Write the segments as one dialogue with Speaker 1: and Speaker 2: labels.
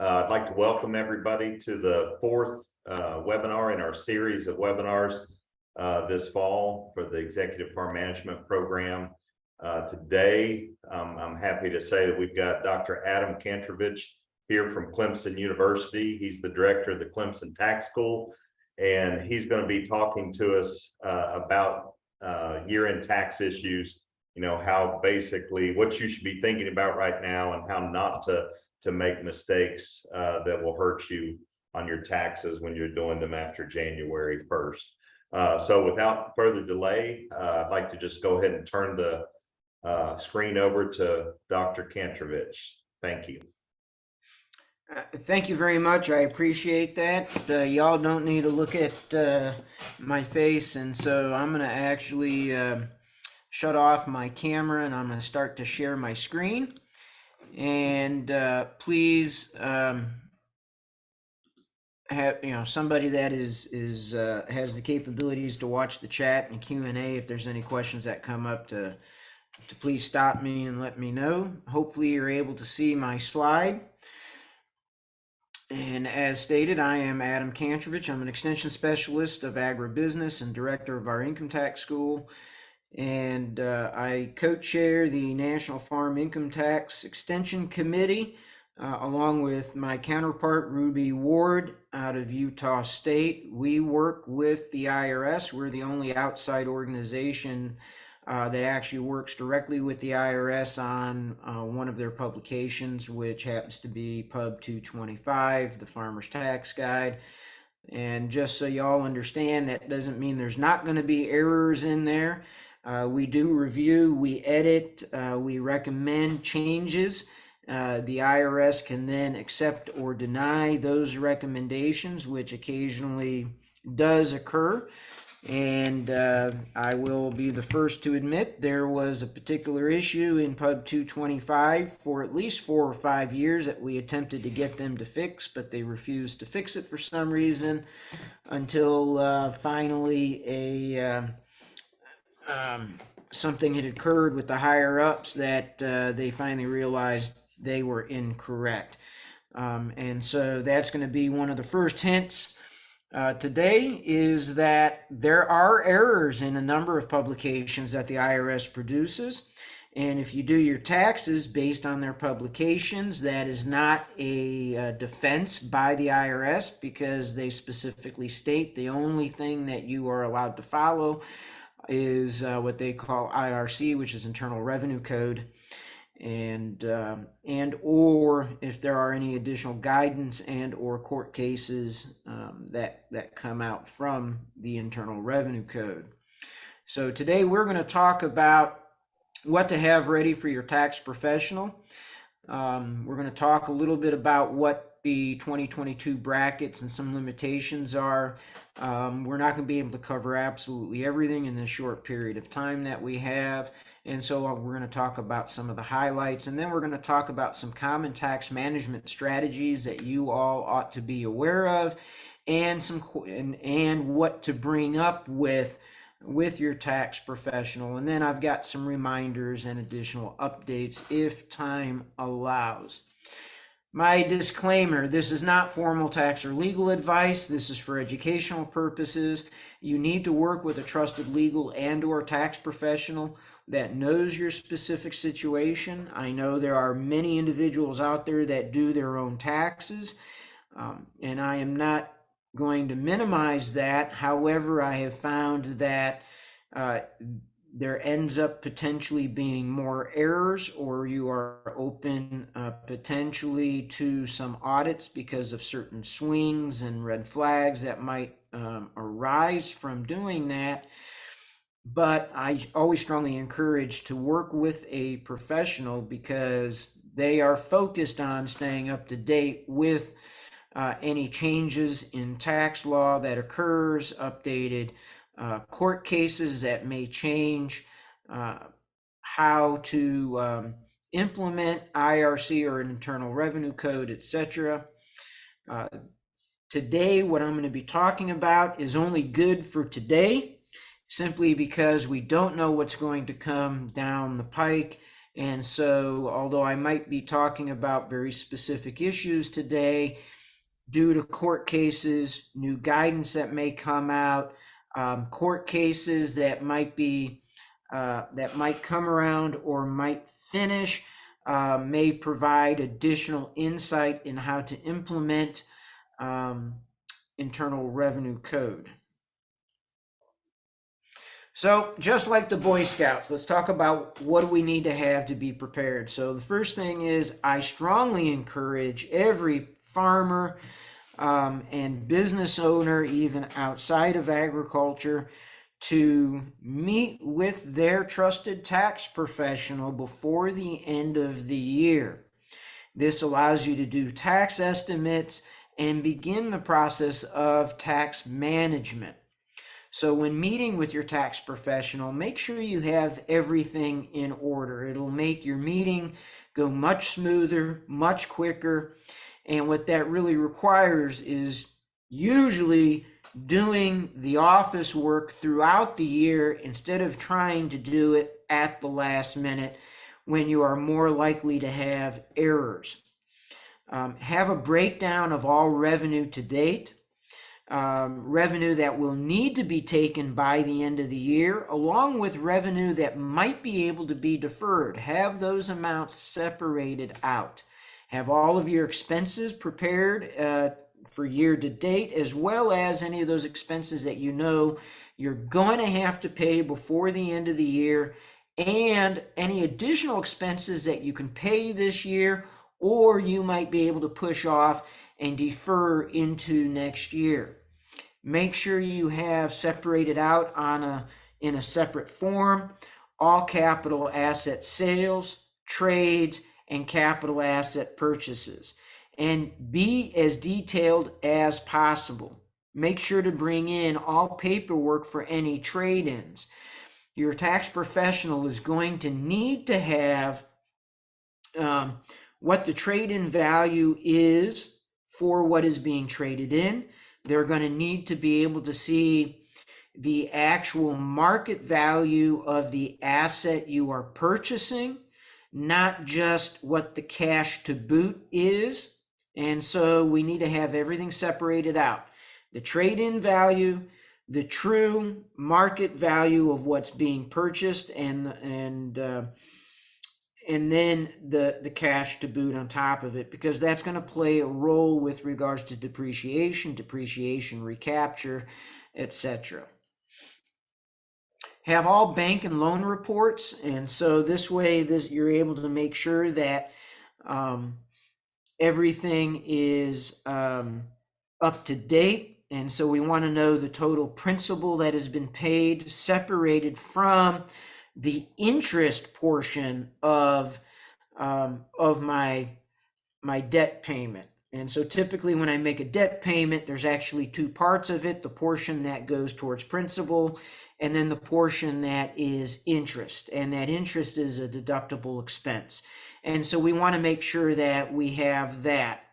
Speaker 1: I'd like to welcome everybody to the fourth webinar in our series of webinars this fall for the Executive Farm Management Program. Today, I'm happy to say that we've got Dr. Adam Kantrovich here from Clemson University. He's the director of the Clemson Tax School, and he's going to be talking to us about year-end tax issues, how basically what you should be thinking about right now and how not to make mistakes that will hurt you on your taxes when you're doing them after January 1st. So without further delay, I'd like to just go ahead and turn the screen over to Dr. Kantrovich. Thank you.
Speaker 2: Thank you very much. I appreciate that. Y'all don't need to look at my face, and so I'm going to actually shut off my camera, and I'm going to start to share my screen. And please have somebody that is has the capabilities to watch the chat and Q&A. If there's any questions that come up, to please stop me and let me know. Hopefully you're able to see my slide. And as stated, I am Adam Kantrovich. I'm an extension specialist of Agribusiness and director of our income tax school. And I co-chair the National Farm Income Tax Extension Committee, along with my counterpart, Ruby Ward, out of Utah State. We work with the IRS. We're the only outside organization that actually works directly with the IRS on one of their publications, which happens to be Pub 225, the Farmer's Tax Guide. And just so y'all understand, that doesn't mean there's not going to be errors in there. We do review, we edit, we recommend changes. The IRS can then accept or deny those recommendations, which occasionally does occur. And I will be the first to admit there was a particular issue in Pub 225 for at least 4 or 5 years that we attempted to get them to fix, but they refused to fix it for some reason until finally something had occurred with the higher ups that they finally realized they were incorrect. And so that's going to be one of the first hints today, is that there are errors in a number of publications that the IRS produces. And if you do your taxes based on their publications, that is not a defense by the IRS, because they specifically state the only thing that you are allowed to follow is what they call IRC, which is Internal Revenue Code, and or if there are any additional guidance and or court cases that come out from the Internal Revenue Code. So today we're going to talk about what to have ready for your tax professional. We're going to talk a little bit about what the 2022 brackets and some limitations are. We're not going to be able to cover absolutely everything in this short period of time that we have. And so we're going to talk about some of the highlights, and then we're going to talk about some common tax management strategies that you all ought to be aware of, and what to bring up with your tax professional. And then I've got some reminders and additional updates if time allows. My disclaimer: this is not formal tax or legal advice. This is for educational purposes. You need to work with a trusted legal and or tax professional that knows your specific situation. I know there are many individuals out there that do their own taxes, and I am not going to minimize that. However, I have found that there ends up potentially being more errors, or you are open potentially to some audits because of certain swings and red flags that might arise from doing that. But I always strongly encourage to work with a professional, because they are focused on staying up to date with any changes in tax law that occurs, updated court cases that may change how to implement IRC or an Internal Revenue Code, etc. Today, what I'm going to be talking about is only good for today, simply because we don't know what's going to come down the pike, And so, although I might be talking about very specific issues today, due to court cases, new guidance that may come out, court cases that might be that might come around or might finish, may provide additional insight in how to implement um, Internal Revenue Code. So, just like the Boy Scouts, let's talk about what do we need to have to be prepared. So, the first thing is I strongly encourage every farmer and business owner, even outside of agriculture, to meet with their trusted tax professional before the end of the year. This allows you to do tax estimates and begin the process of tax management. So when meeting with your tax professional, make sure you have everything in order. It'll make your meeting go much smoother, much quicker. And what that really requires is usually doing the office work throughout the year instead of trying to do it at the last minute when you are more likely to have errors. Have a breakdown of all revenue to date. Revenue that will need to be taken by the end of the year, along with revenue that might be able to be deferred. Have those amounts separated out. Have all of your expenses prepared for year to date, as well as any of those expenses that you know you're going to have to pay before the end of the year, and any additional expenses that you can pay this year or you might be able to push off and defer into next year. Make sure you have separated out in a separate form all capital asset sales, trades, and capital asset purchases, and be as detailed as possible. Make sure to bring in all paperwork for any trade-ins. Your tax professional is going to need to have what the trade-in value is for what is being traded in. They're going to need to be able to see the actual market value of the asset you are purchasing, not just what the cash to boot is. And so we need to have everything separated out. The trade-in value, the true market value of what's being purchased, and then the cash to boot on top of it, because that's going to play a role with regards to depreciation recapture, etc. Have all bank and loan reports, and so this way you're able to make sure that everything is up to date. And so we want to know the total principal that has been paid, separated from the interest portion of my debt payment. And so typically when I make a debt payment, there's actually two parts of it: the portion that goes towards principal, and then the portion that is interest. And that interest is a deductible expense. And so we want to make sure that we have that.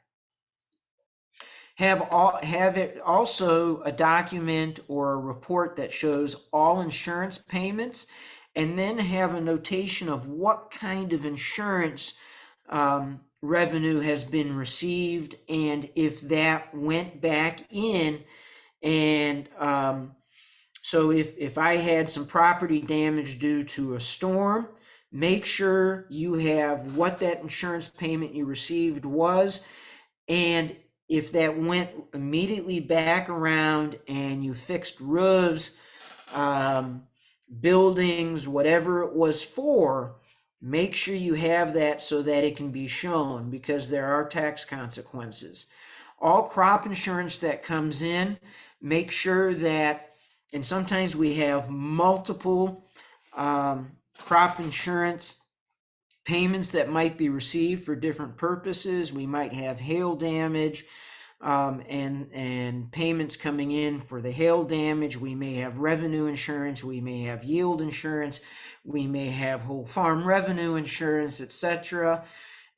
Speaker 2: Have it also a document or a report that shows all insurance payments, and then have a notation of what kind of insurance revenue has been received, and if that went back in. And so if I had some property damage due to a storm, make sure you have what that insurance payment you received was, and if that went immediately back around and you fixed roofs, buildings, whatever it was for, make sure you have that so that it can be shown, because there are tax consequences. All crop insurance that comes in, make sure that, and sometimes we have multiple crop insurance payments that might be received for different purposes. We might have hail damage and payments coming in for the hail damage. We may have revenue insurance. We may have yield insurance. We may have whole farm revenue insurance, etc.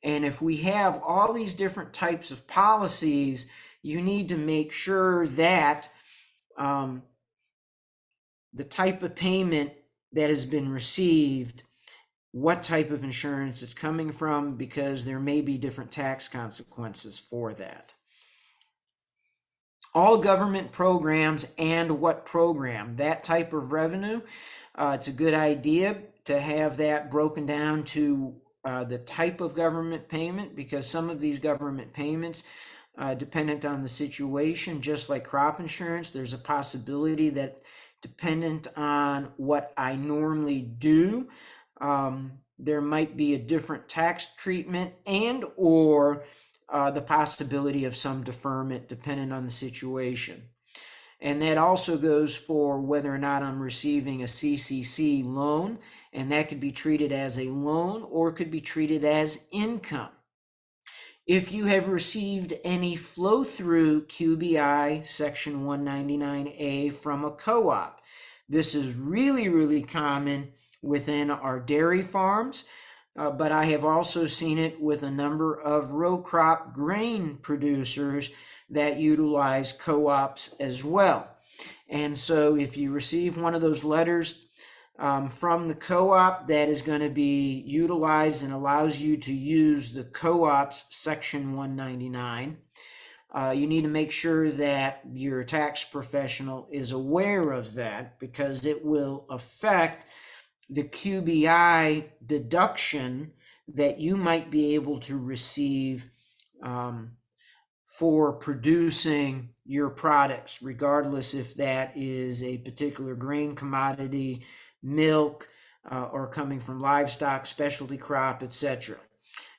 Speaker 2: And if we have all these different types of policies, you need to make sure that the type of payment that has been received what type of insurance it's coming from, because there may be different tax consequences for that. All government programs and what program, that type of revenue, it's a good idea to have that broken down to the type of government payment, because some of these government payments, dependent on the situation, just like crop insurance, there's a possibility that dependent on what I normally do, there might be a different tax treatment and or the possibility of some deferment depending on the situation. And that also goes for whether or not I'm receiving a CCC loan, and that could be treated as a loan or could be treated as income. If you have received any flow-through QBI Section 199A from a co-op, this is really common within our dairy farms, but I have also seen it with a number of row crop grain producers that utilize co-ops as well. And so if you receive one of those letters from the co-op that is going to be utilized and allows you to use the co-op's Section 199, you need to make sure that your tax professional is aware of that, because it will affect the QBI deduction that you might be able to receive for producing your products, regardless if that is a particular grain commodity, milk, or coming from livestock, specialty crop, etc.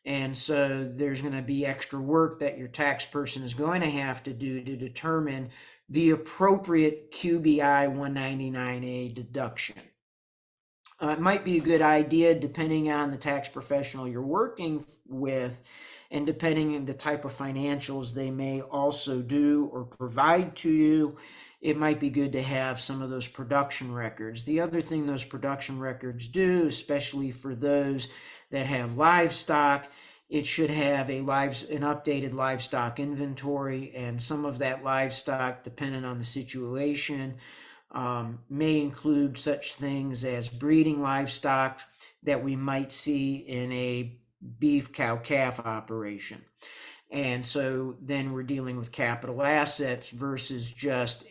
Speaker 2: And so there's going to be extra work that your tax person is going to have to do to determine the appropriate QBI 199A deduction. It might be a good idea, depending on the tax professional you're working with and depending on the type of financials they may also do or provide to you, it might be good to have some of those production records. The other thing those production records do, especially for those that have livestock, it should have an updated livestock inventory, and some of that livestock, depending on the situation, may include such things as breeding livestock that we might see in a beef cow-calf operation. And so then we're dealing with capital assets versus just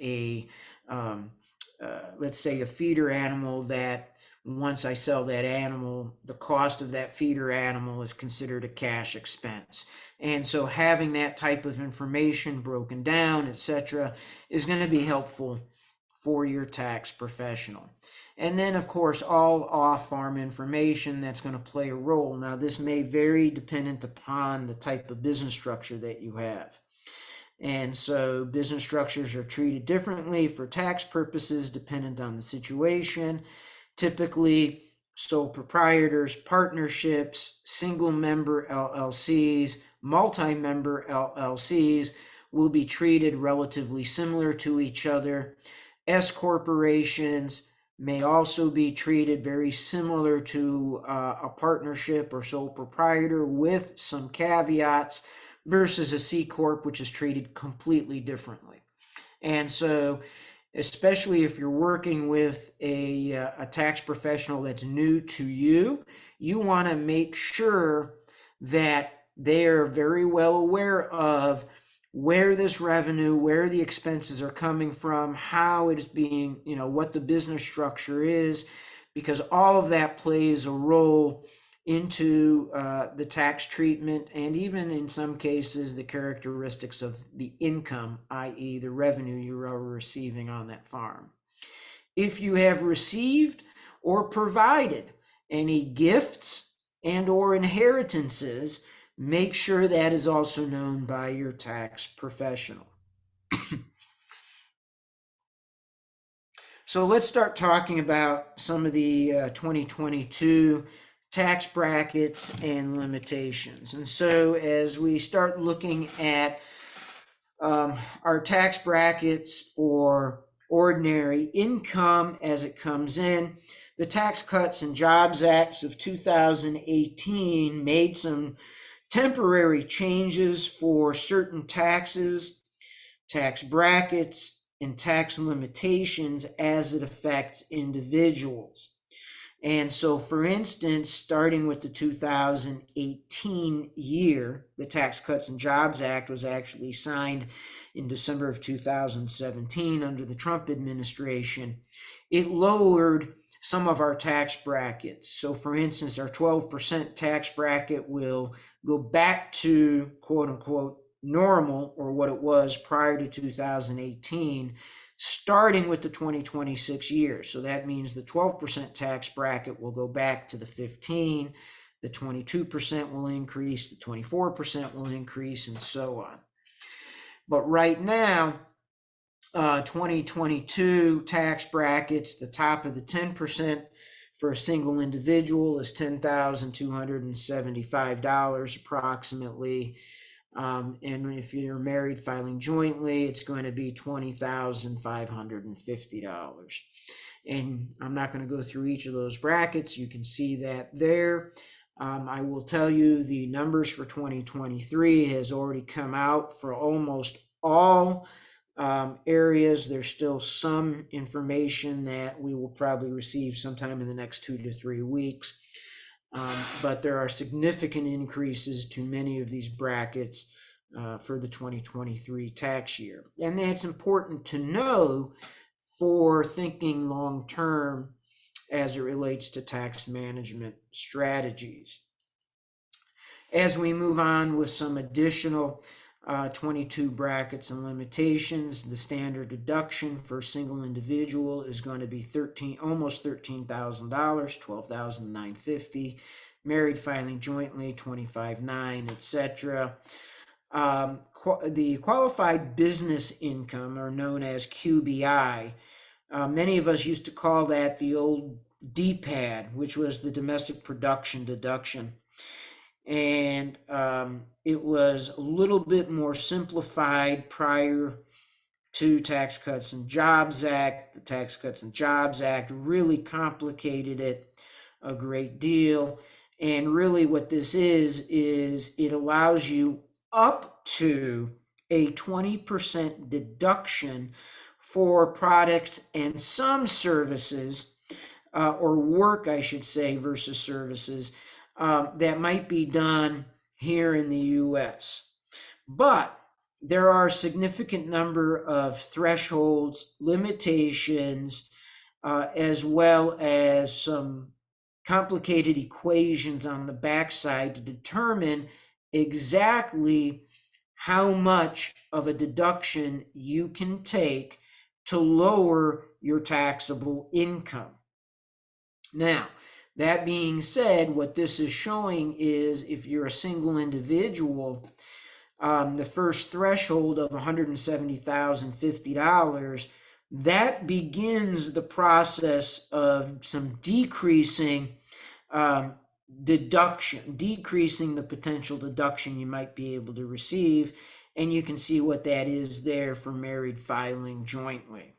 Speaker 2: let's say a feeder animal that once I sell that animal, the cost of that feeder animal is considered a cash expense. And so having that type of information broken down, etc., is going to be helpful for your tax professional. And then, of course, all off-farm information that's going to play a role. Now, this may vary dependent upon the type of business structure that you have. And so business structures are treated differently for tax purposes dependent on the situation. Typically, sole proprietors, partnerships, single-member LLCs, multi-member LLCs will be treated relatively similar to each other. S corporations may also be treated very similar to a partnership or sole proprietor, with some caveats, versus a C corp, which is treated completely differently. And so, especially if you're working with a tax professional that's new to you, you want to make sure that they are very well aware of where this revenue, where the expenses are coming from, how it is being, what the business structure is, because all of that plays a role into the tax treatment, and even in some cases, the characteristics of the income, i.e. the revenue you are receiving on that farm. If you have received or provided any gifts and or inheritances, make sure that is also known by your tax professional. So let's start talking about some of the 2022 tax brackets and limitations. And so as we start looking at our tax brackets for ordinary income as it comes in, the Tax Cuts and Jobs Acts of 2018 made some temporary changes for certain taxes, tax brackets, and tax limitations as it affects individuals. And so, for instance, starting with the 2018 year, the Tax Cuts and Jobs Act was actually signed in December of 2017 under the Trump administration. It lowered some of our tax brackets. So, for instance, our 12% tax bracket will go back to quote unquote normal, or what it was prior to 2018, starting with the 2026 year. So that means the 12% tax bracket will go back to the 15, the 22% will increase, the 24% will increase, and so on. But right now, 2022 tax brackets, the top of the 10% for a single individual is $10,275 approximately. And if you're married filing jointly, it's going to be $20,550. And I'm not going to go through each of those brackets. You can see that there. I will tell you the numbers for 2023 has already come out for almost all areas. There's still some information that we will probably receive sometime in the next 2 to 3 weeks. But there are significant increases to many of these brackets for the 2023 tax year. And that's important to know for thinking long term as it relates to tax management strategies. As we move on with some additional 22 brackets and limitations, the standard deduction for a single individual is going to be almost $13,000, $12,950. Married filing jointly, $25,900, etc. The qualified business income, or known as QBI, many of us used to call that the old DPAD, which was the domestic production deduction. And it was a little bit more simplified prior to Tax Cuts and Jobs Act. The Tax Cuts and Jobs Act really complicated it a great deal. And really what this is it allows you up to a 20% deduction for products and some services, or work, I should say, versus services, that might be done here in the U.S. But there are a significant number of thresholds, limitations, as well as some complicated equations on the backside to determine exactly how much of a deduction you can take to lower your taxable income. Now, that being said, what this is showing is if you're a single individual, the first threshold of $170,050, that begins the process of some decreasing deduction, decreasing the potential deduction you might be able to receive. And you can see what that is there for married filing jointly.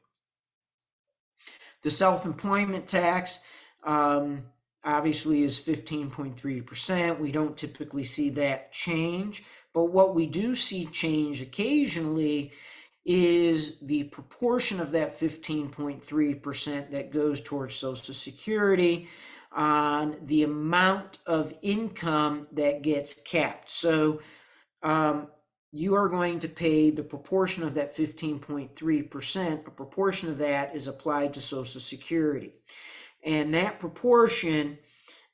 Speaker 2: The self-employment tax, obviously is 15.3%. We don't typically see that change, but what we do see change occasionally is the proportion of that 15.3% that goes towards Social Security on the amount of income that gets capped. So you are going to pay the proportion of that 15.3%. A proportion of that is applied to Social Security. And that proportion,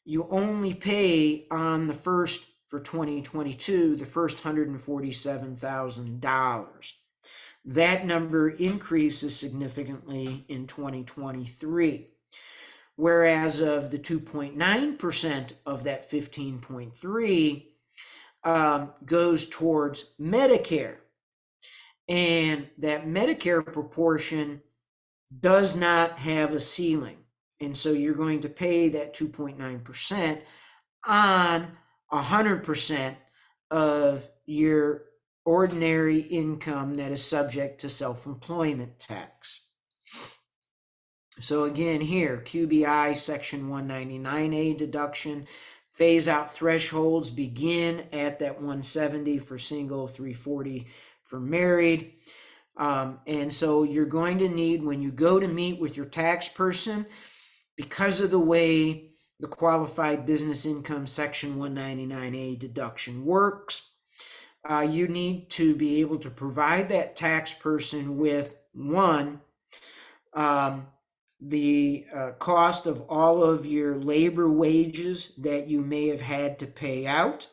Speaker 2: you only pay on the first, for 2022, the first $147,000. That number increases significantly in 2023. Whereas of the 2.9% of that 15.3 goes towards Medicare. And that Medicare proportion does not have a ceiling. And so you're going to pay that 2.9% on 100% of your ordinary income that is subject to self-employment tax. So again, here, QBI Section 199A deduction, phase out thresholds begin at that 170 for single, 340 for married. And so you're going to need, when you go to meet with your tax person, because of the way the qualified business income section 199A deduction works, you need to be able to provide that tax person with one, the cost of all of your labor wages that you may have had to pay out.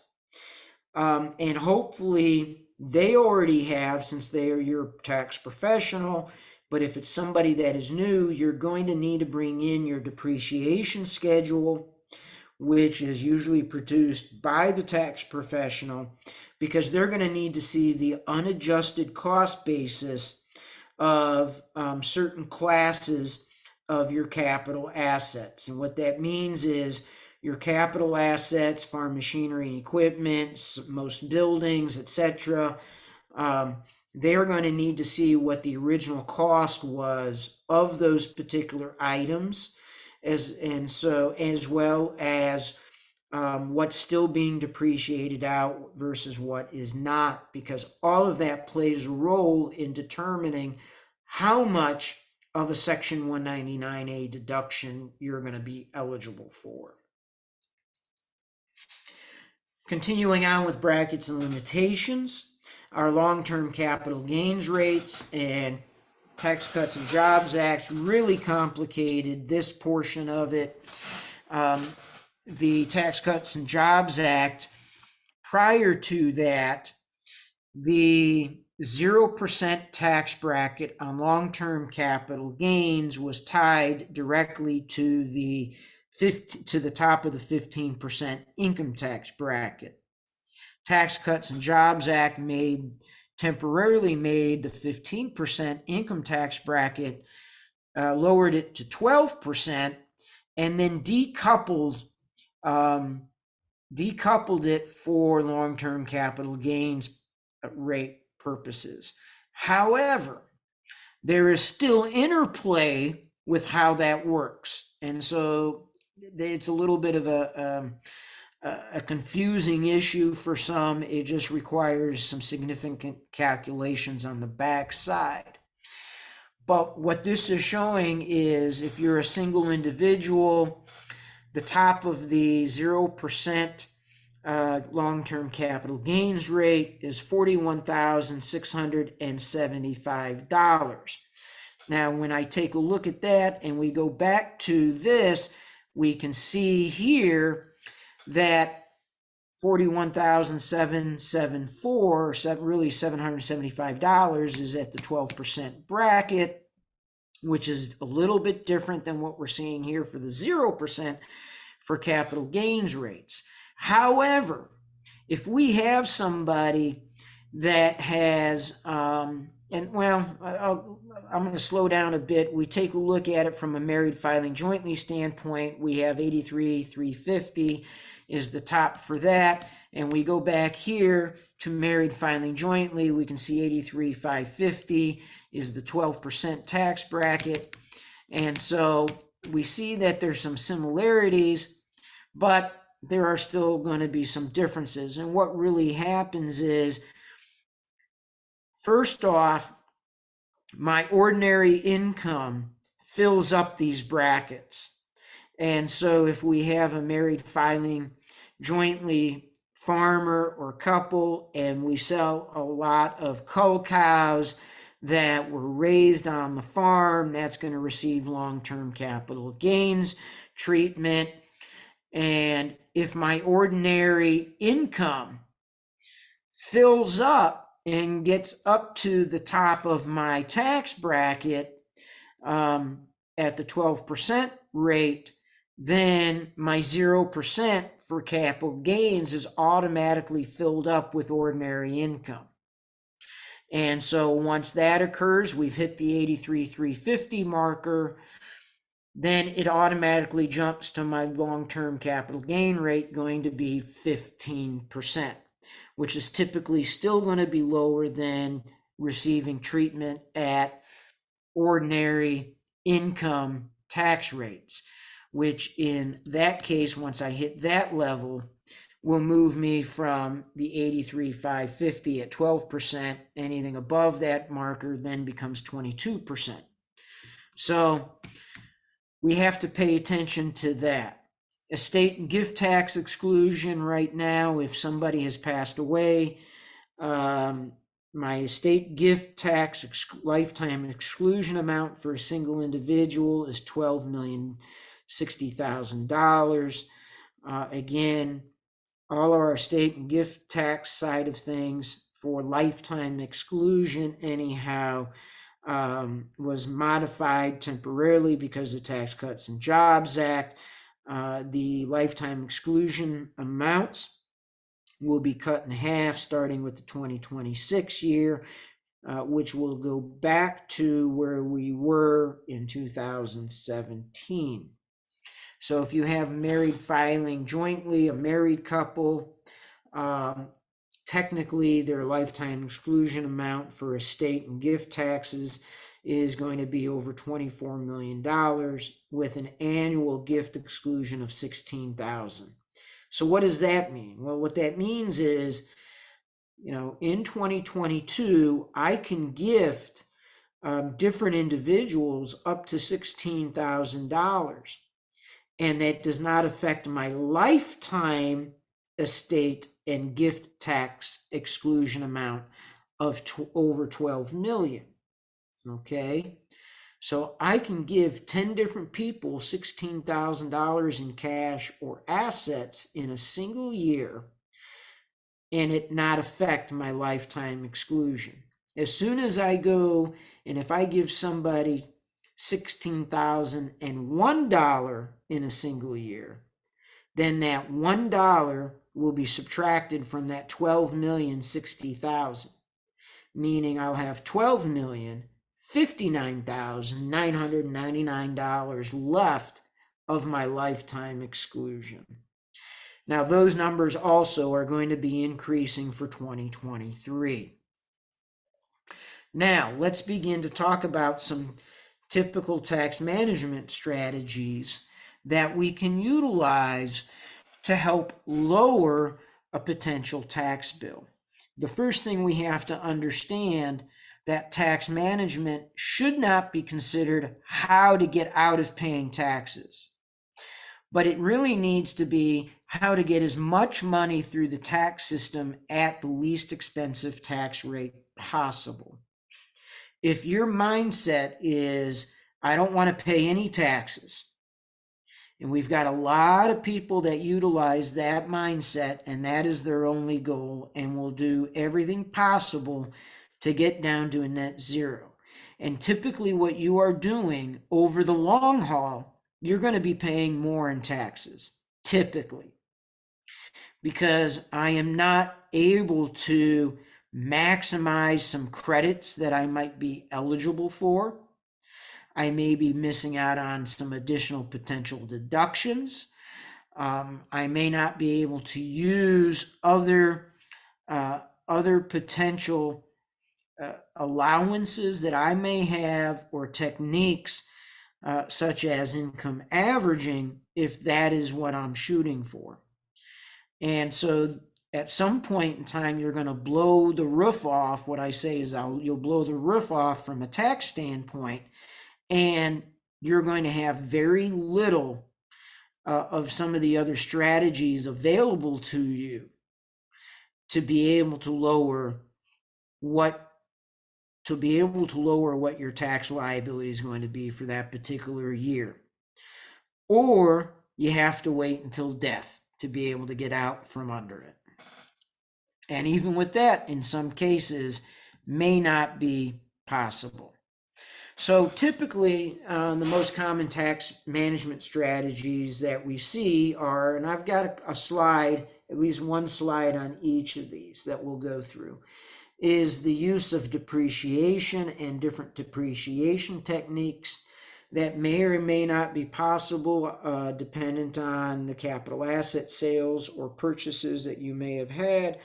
Speaker 2: And hopefully they already have, since they are your tax professional. But if it's somebody that is new, you're going to need to bring in your depreciation schedule, which is usually produced by the tax professional, because they're going to need to see the unadjusted cost basis of certain classes of your capital assets. And what that means is your capital assets, farm machinery and equipment, most buildings, etc. They're going to need to see what the original cost was of those particular items, as well as what's still being depreciated out versus what is not, because all of that plays a role in determining how much of a Section 199A deduction you're going to be eligible for. Continuing on with brackets and limitations, our long-term capital gains rates and Tax Cuts and Jobs Act really complicated this portion of it. The Tax Cuts and Jobs Act, prior to that, the 0% tax bracket on long-term capital gains was tied directly to the top of the 15% income tax bracket. Tax Cuts and Jobs Act temporarily made the 15% income tax bracket, lowered it to 12%, and then decoupled it for long-term capital gains rate purposes. However, there is still interplay with how that works, and so it's a little bit of a confusing issue for some. It just requires some significant calculations on the back side. But what this is showing is if you're a single individual, the top of the 0% long-term capital gains rate is $41,675. Now, when I take a look at that and we go back to this, we can see here that $41,774, really $775, is at the 12% bracket, which is a little bit different than what we're seeing here for the 0% for capital gains rates. However, if we have somebody that has, I'm going to slow down a bit. We take a look at it from a married filing jointly standpoint. We have 83,350 is the top for that. And we go back here to married filing jointly. We can see 83,550 is the 12% tax bracket. And so we see that there's some similarities, but there are still going to be some differences. And what really happens is, first off, my ordinary income fills up these brackets. And so if we have a married filing jointly farmer or couple, and we sell a lot of cull cows that were raised on the farm, that's going to receive long-term capital gains treatment. And if my ordinary income fills up and gets up to the top of my tax bracket at the 12% rate, then my 0% for capital gains is automatically filled up with ordinary income. And so once that occurs, we've hit the 83,350 marker, then it automatically jumps to my long-term capital gain rate, going to be 15%, which is typically still going to be lower than receiving treatment at ordinary income tax rates, which in that case, once I hit that level, will move me from the 83,550 at 12%. Anything above that marker then becomes 22%. So we have to pay attention to that. Estate and gift tax exclusion right now, if somebody has passed away, my estate gift tax lifetime exclusion amount for a single individual is $12,060,000. Again, all of our estate and gift tax side of things for lifetime exclusion anyhow was modified temporarily because of the Tax Cuts and Jobs Act. The lifetime exclusion amounts will be cut in half starting with the 2026 year, which will go back to where we were in 2017. So if you have married filing jointly, a married couple, technically their lifetime exclusion amount for estate and gift taxes is going to be over $24 million with an annual gift exclusion of $16,000. So what does that mean? Well, what that means is, in 2022, I can gift different individuals up to $16,000. And that does not affect my lifetime estate and gift tax exclusion amount of over 12 million. Okay. So I can give 10 different people $16,000 in cash or assets in a single year and it not affect my lifetime exclusion. As soon as I go, and if I give somebody $16,001 in a single year, then that $1 will be subtracted from that $12,060,000, meaning I'll have $12,059,999 left of my lifetime exclusion. Now, those numbers also are going to be increasing for 2023. Now, let's begin to talk about some typical tax management strategies that we can utilize to help lower a potential tax bill. The first thing we have to understand that tax management should not be considered how to get out of paying taxes, but it really needs to be how to get as much money through the tax system at the least expensive tax rate possible. If your mindset is, I don't want to pay any taxes, and we've got a lot of people that utilize that mindset, and that is their only goal, and will do everything possible to get down to a net zero. And typically what you are doing over the long haul, you're going to be paying more in taxes, typically, because I am not able to maximize some credits that I might be eligible for. I may be missing out on some additional potential deductions. I may not be able to use other potential allowances that I may have, or techniques such as income averaging, if that is what I'm shooting for. And so at some point in time, you're going to blow the roof off. What I say is you'll blow the roof off from a tax standpoint, and you're going to have very little of some of the other strategies available to you to be able to lower what your tax liability is going to be for that particular year. Or you have to wait until death to be able to get out from under it. And even with that, in some cases, may not be possible. So typically, the most common tax management strategies that we see are, and I've got a slide, at least one slide on each of these that we'll go through, is the use of depreciation and different depreciation techniques that may or may not be possible, dependent on the capital asset sales or purchases that you may have had.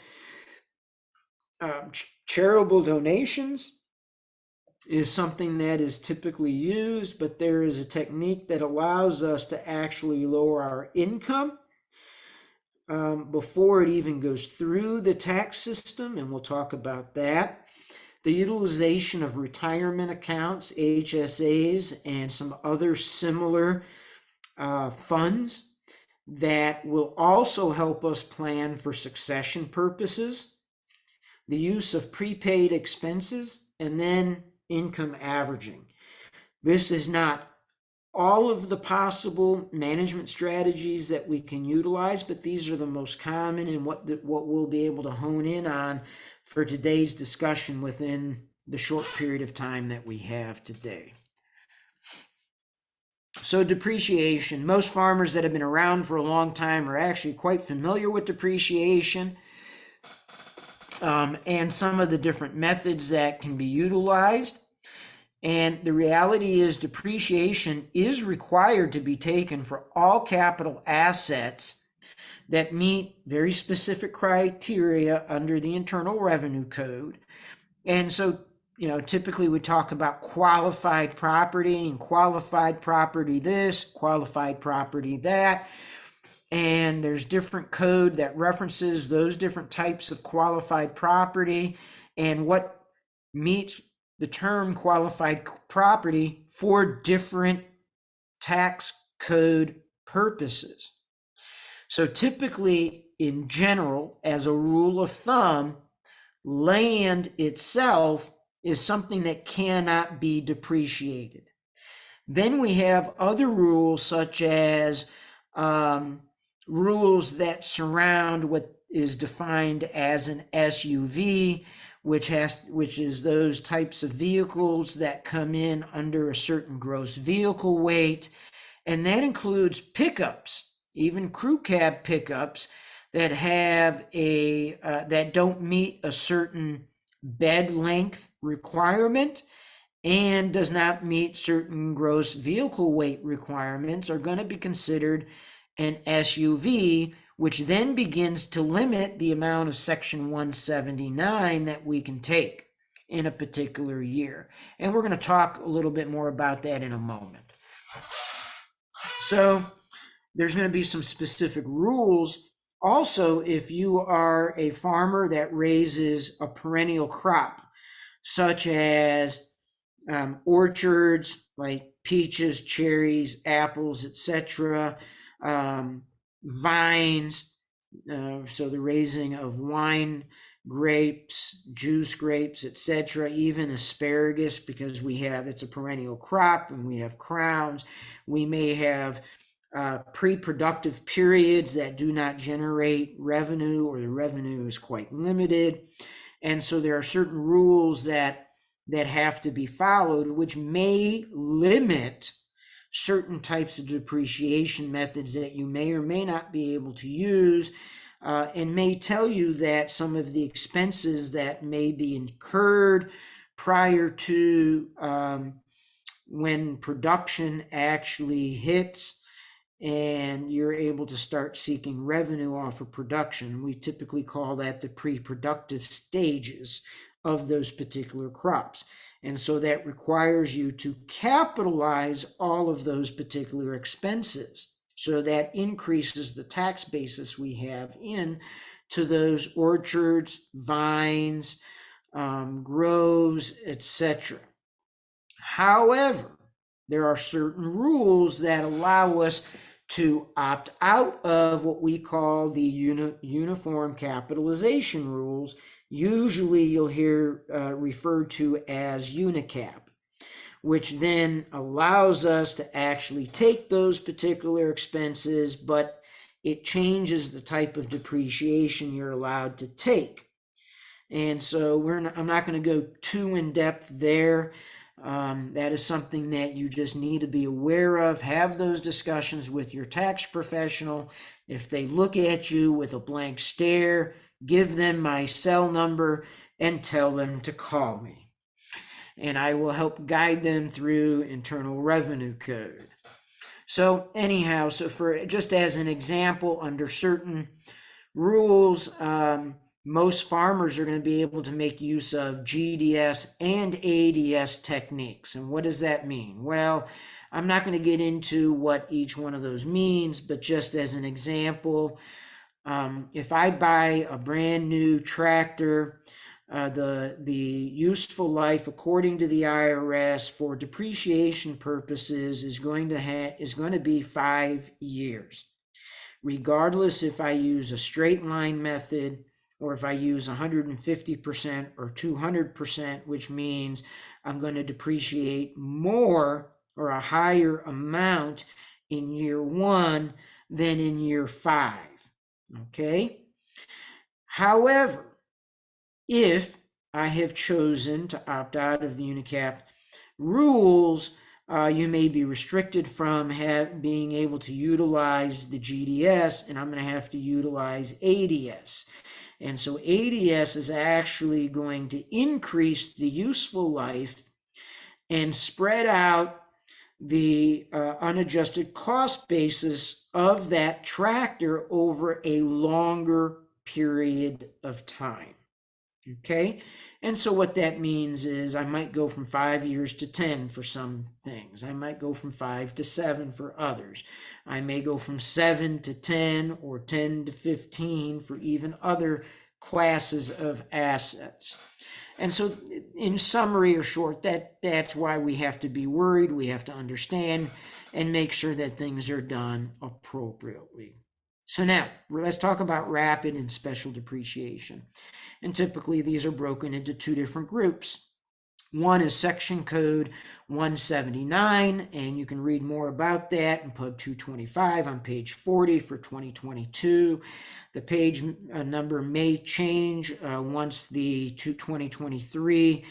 Speaker 2: Charitable donations is something that is typically used, but there is a technique that allows us to actually lower our income before it even goes through the tax system, and we'll talk about that. the utilization of retirement accounts, HSAs, and some other similar funds that will also help us plan for succession purposes, the use of prepaid expenses, and then income averaging. This is not all of the possible management strategies that we can utilize, but these are the most common and what we'll be able to hone in on for today's discussion within the short period of time that we have today. So depreciation, most farmers that have been around for a long time are actually quite familiar with depreciation and some of the different methods that can be utilized. And the reality is depreciation is required to be taken for all capital assets that meet very specific criteria under the Internal Revenue Code. And so, typically we talk about qualified property and qualified property this, qualified property that. And there's different code that references those different types of qualified property and what meets the term qualified property for different tax code purposes. So typically, in general, as a rule of thumb, land itself is something that cannot be depreciated. Then we have other rules such as rules that surround what is defined as an SUV, which is those types of vehicles that come in under a certain gross vehicle weight, and that includes pickups, even crew cab pickups that have that don't meet a certain bed length requirement and does not meet certain gross vehicle weight requirements are going to be considered an SUV, which then begins to limit the amount of Section 179 that we can take in a particular year. And we're going to talk a little bit more about that in a moment. So there's going to be some specific rules. Also, if you are a farmer that raises a perennial crop, such as orchards like peaches, cherries, apples, etc., vines, so the raising of wine grapes, juice grapes, etc., even asparagus, because it's a perennial crop and we have crowns. We may have pre-productive periods that do not generate revenue, or the revenue is quite limited. And so there are certain rules that have to be followed, which may limit certain types of depreciation methods that you may or may not be able to use, and may tell you that some of the expenses that may be incurred prior to when production actually hits and you're able to start seeking revenue off of production. We typically call that the pre-productive stages of those particular crops. And so that requires you to capitalize all of those particular expenses. So that increases the tax basis we have in to those orchards, vines, groves, etc. However, there are certain rules that allow us to opt out of what we call the uniform capitalization rules. Usually you'll hear referred to as UNICAP, which then allows us to actually take those particular expenses, but it changes the type of depreciation you're allowed to take. And so I'm not going to go too in depth there. That is something that you just need to be aware of. Have those discussions with your tax professional. If they look at you with a blank stare, give them my cell number and tell them to call me. And I will help guide them through Internal Revenue Code. So anyhow, for just as an example, under certain rules, most farmers are going to be able to make use of GDS and ADS techniques. And what does that mean? Well, I'm not going to get into what each one of those means, but just as an example, if I buy a brand new tractor the useful life, according to the IRS, for depreciation purposes is going to be 5 years, regardless if I use a straight line method or if I use 150% or 200%, which means I'm going to depreciate more or a higher amount in year 1 than in year 5. Okay? However, if I have chosen to opt out of the UNICAP rules, you may be restricted from being able to utilize the GDS, and I'm going to have to utilize ADS. And so ADS is actually going to increase the useful life and spread out the unadjusted cost basis of that tractor over a longer period of time. Okay, and so what that means is I might go from 5 years to 10 for some things. I might go from 5 to 7 for others. I may go from 7 to 10 or 10 to 15 for even other classes of assets. And so in summary or short, that's why we have to be worried. We have to understand and make sure that things are done appropriately. So now let's talk about rapid and special depreciation. And typically these are broken into 2 different groups. One is section code 179, and you can read more about that in Pub 225 on page 40 for 2022. The page number may change once the 2023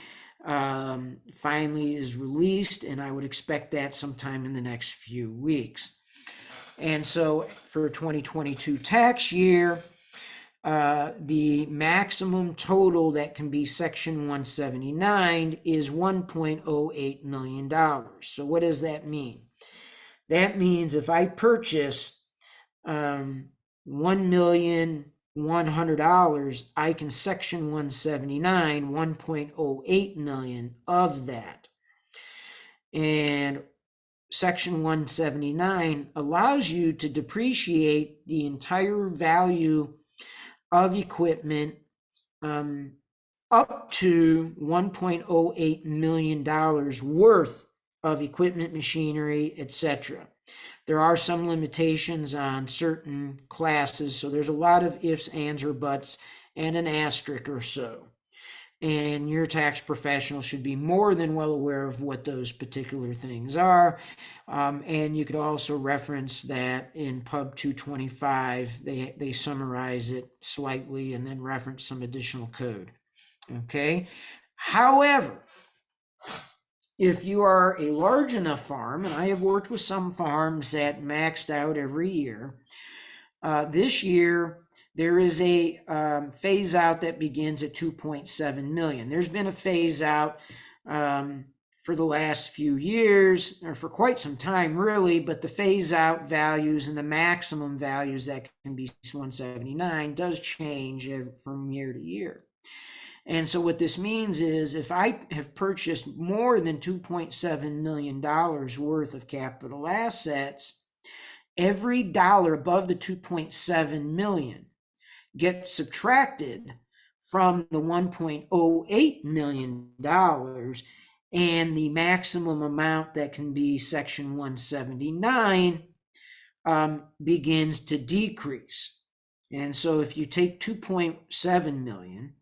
Speaker 2: finally is released, and I would expect that sometime in the next few weeks. And so for 2022 tax year, the maximum total that can be section 179 is $1.08 million. So what does that mean? That means if I purchase $1,100,000, I can section 179 $1.08 million of that. And section 179 allows you to depreciate the entire value of equipment up to $1.08 million worth of equipment, machinery, etc. There are some limitations on certain classes, so there's a lot of ifs, ands, or buts, and an asterisk or so. And your tax professional should be more than well aware of what those particular things are. And you could also reference that in Pub 225. They summarize it slightly and then reference some additional code. Okay. However, if you are a large enough farm, and I have worked with some farms that maxed out every year, this year there is a phase out that begins at 2.7 million. There's been a phase out for the last few years, or for quite some time really, but the phase out values and the maximum values that can be 179 does change from year to year. And so what this means is if I have purchased more than $2.7 million worth of capital assets, every dollar above the 2.7 million gets subtracted from the $1.08 million, and the maximum amount that can be section 179 begins to decrease. And so if you take 2.7 million,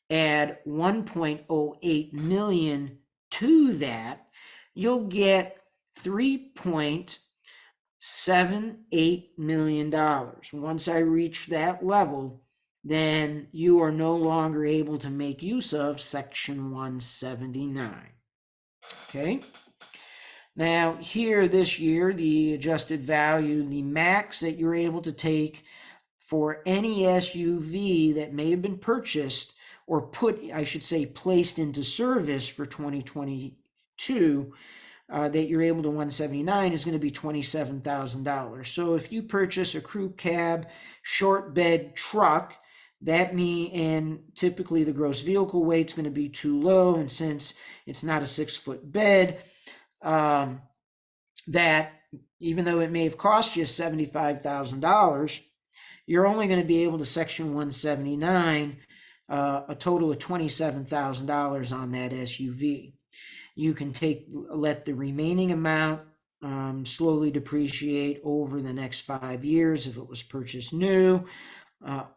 Speaker 2: add 1.08 million to that, you'll get $3.78 million. Once I reach that level, then you are no longer able to make use of section 179. Okay. Now here this year, the adjusted value, the max that you're able to take for any SUV that may have been purchased or placed into service for 2022, that you're able to 179 is going to be $27,000. So if you purchase a crew cab short bed truck, and typically the gross vehicle weight is going to be too low, and since it's not a 6-foot bed, that even though it may have cost you $75,000, you're only going to be able to section 179 a total of $27,000 on that SUV. You can let the remaining amount slowly depreciate over the next 5 years if it was purchased new,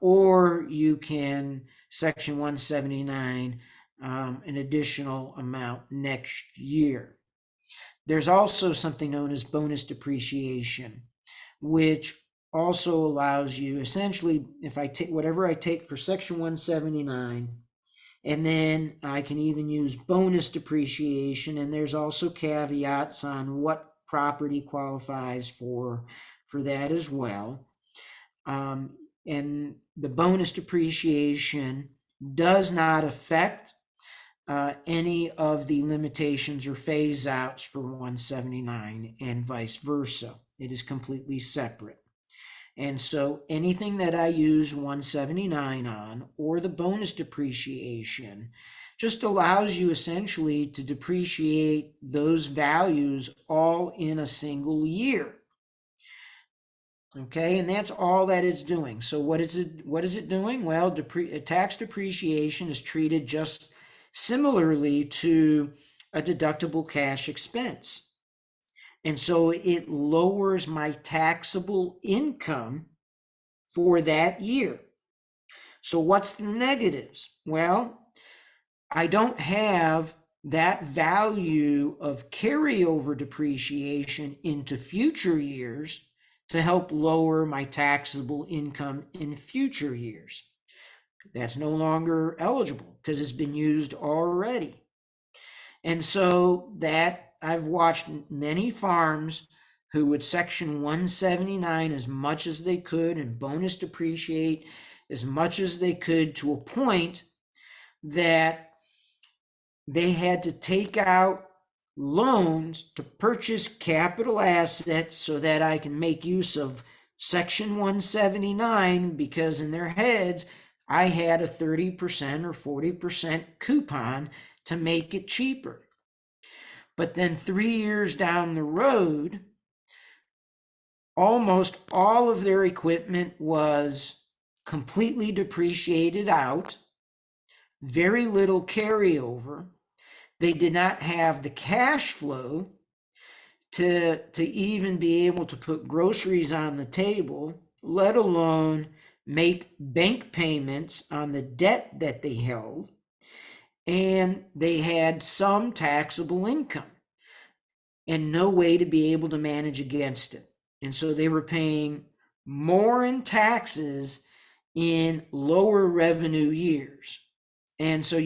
Speaker 2: or you can Section 179 an additional amount next year. There's also something known as bonus depreciation, which also allows you essentially, if I take whatever I take for Section 179, and then I can even use bonus depreciation, and there's also caveats on what property qualifies for that as well. And the bonus depreciation does not affect any of the limitations or phase outs for 179 and vice versa. It is completely separate. And so anything that I use 179 on, or the bonus depreciation, just allows you essentially to depreciate those values all in a single year. Okay, and that's all that it's doing. So what is it doing? Well, tax depreciation is treated just similarly to a deductible cash expense. And so it lowers my taxable income for that year. So what's the negatives? Well, I don't have that value of carryover depreciation into future years to help lower my taxable income in future years. That's no longer eligible because it's been used already. And so that I've watched many farms who would Section 179 as much as they could and bonus depreciate as much as they could, to a point that they had to take out loans to purchase capital assets so that I can make use of Section 179, because in their heads, I had a 30% or 40% coupon to make it cheaper. But then 3 years down the road, almost all of their equipment was completely depreciated out, very little carryover. They did not have the cash flow to even be able to put groceries on the table, let alone make bank payments on the debt that they held. And they had some taxable income and no way to be able to manage against it. And so they were paying more in taxes in lower revenue years. And so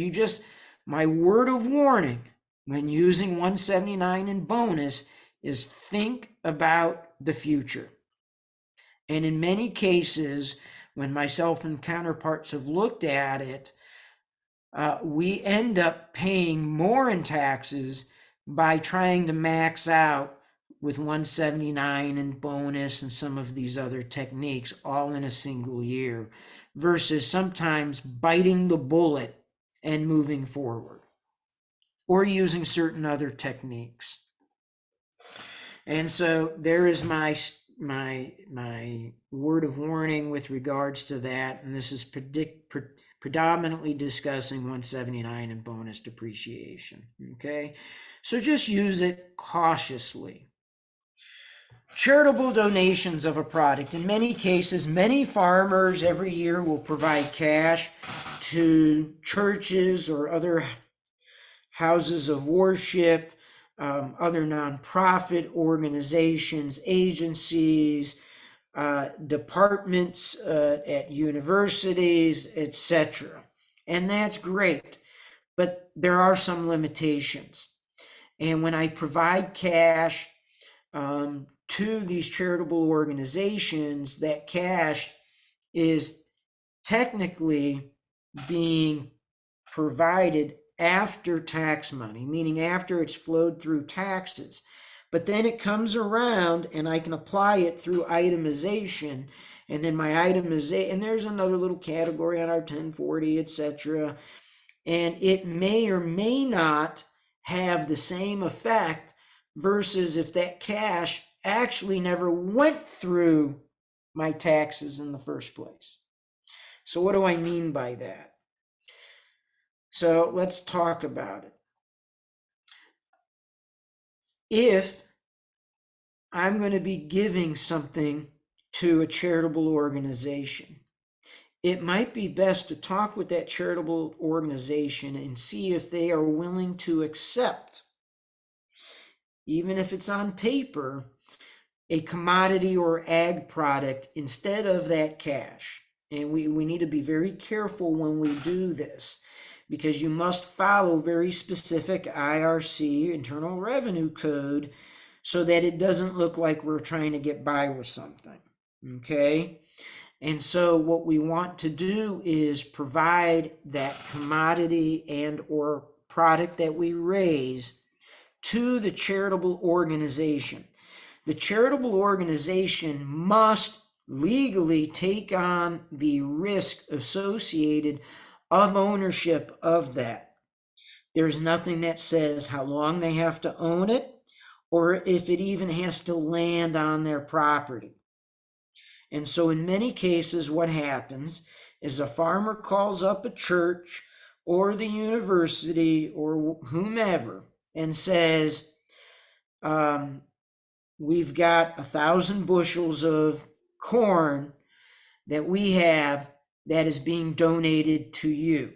Speaker 2: my word of warning when using 179 in bonus is think about the future. And in many cases, when myself and counterparts have looked at it, we end up paying more in taxes by trying to max out with 179 and bonus and some of these other techniques all in a single year, versus sometimes biting the bullet and moving forward, or using certain other techniques. And so there is my word of warning with regards to that. And this is predominantly discussing 179 and bonus depreciation. Okay, so just use it cautiously. Charitable donations of a product. In many cases, many farmers every year will provide cash to churches or other houses of worship, other nonprofit organizations, agencies, departments at universities, etc. And that's great, but there are some limitations. And when I provide cash to these charitable organizations, that cash is technically being provided after tax money, meaning after it's flowed through taxes. But then it comes around and I can apply it through itemization. And then my itemization, and there's another little category on our 1040, etc. And it may or may not have the same effect versus if that cash actually never went through my taxes in the first place. So what do I mean by that? So let's talk about it. If I'm going to be giving something to a charitable organization, it might be best to talk with that charitable organization and see if they are willing to accept, even if it's on paper, a commodity or ag product instead of that cash. And we need to be very careful when we do this, because you must follow very specific IRC, Internal Revenue Code, so that it doesn't look like we're trying to get by with something. Okay? And so what we want to do is provide that commodity and or product that we raise to the charitable organization. The charitable organization must legally take on the risk associated of ownership of that. There's nothing that says how long they have to own it or if it even has to land on their property. And so in many cases, what happens is a farmer calls up a church or the university or whomever and says, we've got 1,000 bushels of corn that we have that is being donated to you.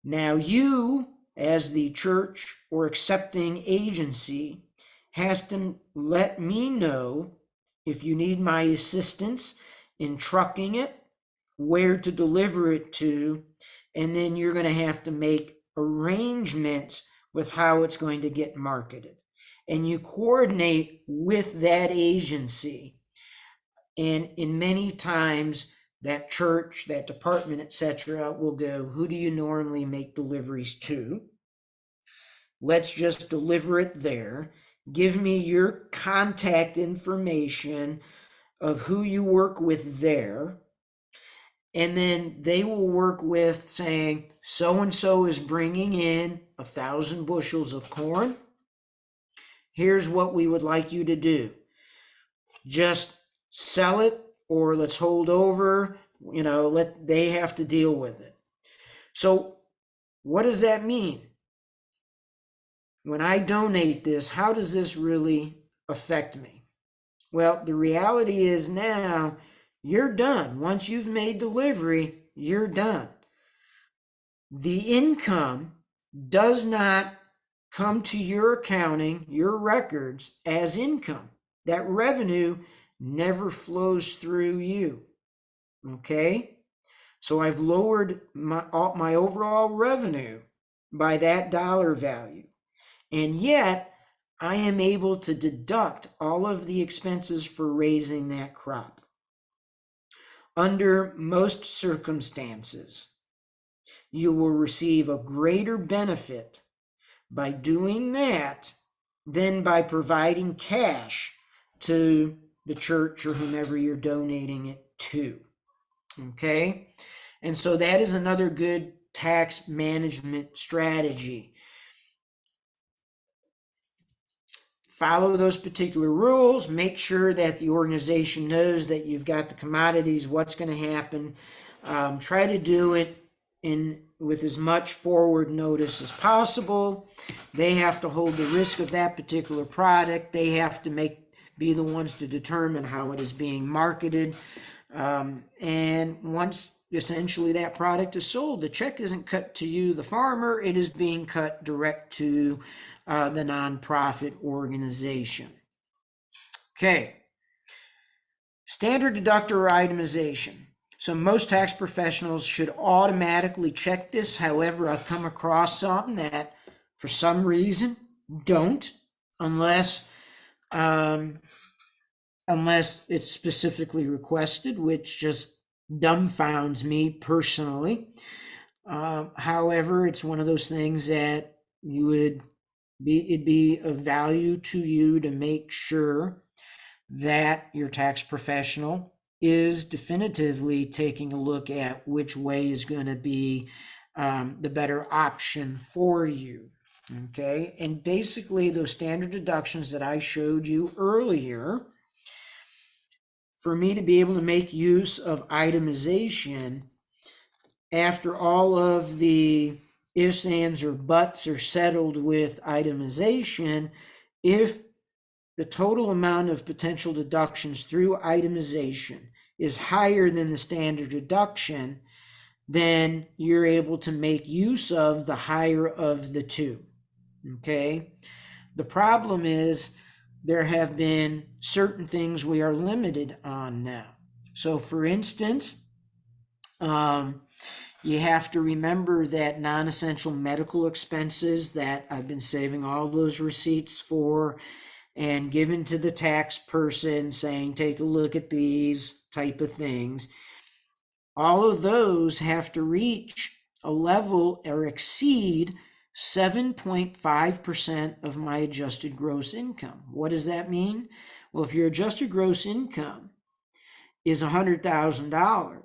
Speaker 2: Now you, as the church or accepting agency, has to let me know if you need my assistance in trucking it, where to deliver it to, and then you're going to have to make arrangements with how it's going to get marketed. And you coordinate with that agency. And in many times, that church, that department, etc., will go, who do you normally make deliveries to? Let's just deliver it there. Give me your contact information of who you work with there. And then they will work with saying, so-and-so is bringing in 1,000 bushels of corn. Here's what we would like you to do. Just sell it, or let's hold over, they have to deal with it. So what does that mean? When I donate this, how does this really affect me? Well, the reality is now you're done. Once you've made delivery, you're done. The income does not come to your accounting, your records, as income. That revenue never flows through you. Okay? So I've lowered my overall revenue by that dollar value. And yet, I am able to deduct all of the expenses for raising that crop. Under most circumstances, you will receive a greater benefit by doing that than by providing cash to the church or whomever you're donating it to. Okay? And so that is another good tax management strategy. Follow those particular rules. Make sure that the organization knows that you've got the commodities, what's going to happen. Try to do it with as much forward notice as possible. They have to hold the risk of that particular product. They have to be the ones to determine how it is being marketed. And once essentially that product is sold, the check isn't cut to you, the farmer, it is being cut direct to the nonprofit organization. Okay. Standard deductor or itemization. So most tax professionals should automatically check this. However, I've come across some that for some reason don't, unless it's specifically requested, which just dumbfounds me personally. However, it's one of those things that it'd be of value to you to make sure that your tax professional is definitively taking a look at which way is going to be the better option for you. Okay, and basically those standard deductions that I showed you earlier, for me to be able to make use of itemization, after all of the ifs, ands, or buts are settled with itemization, if the total amount of potential deductions through itemization is higher than the standard deduction, then you're able to make use of the higher of the two. Okay? The problem is there have been certain things we are limited on now. So, for instance, you have to remember that non-essential medical expenses that I've been saving all those receipts for and given to the tax person saying, take a look at these type of things. All of those have to reach a level or exceed 7.5% of my adjusted gross income. What does that mean? Well, if your adjusted gross income is $100,000,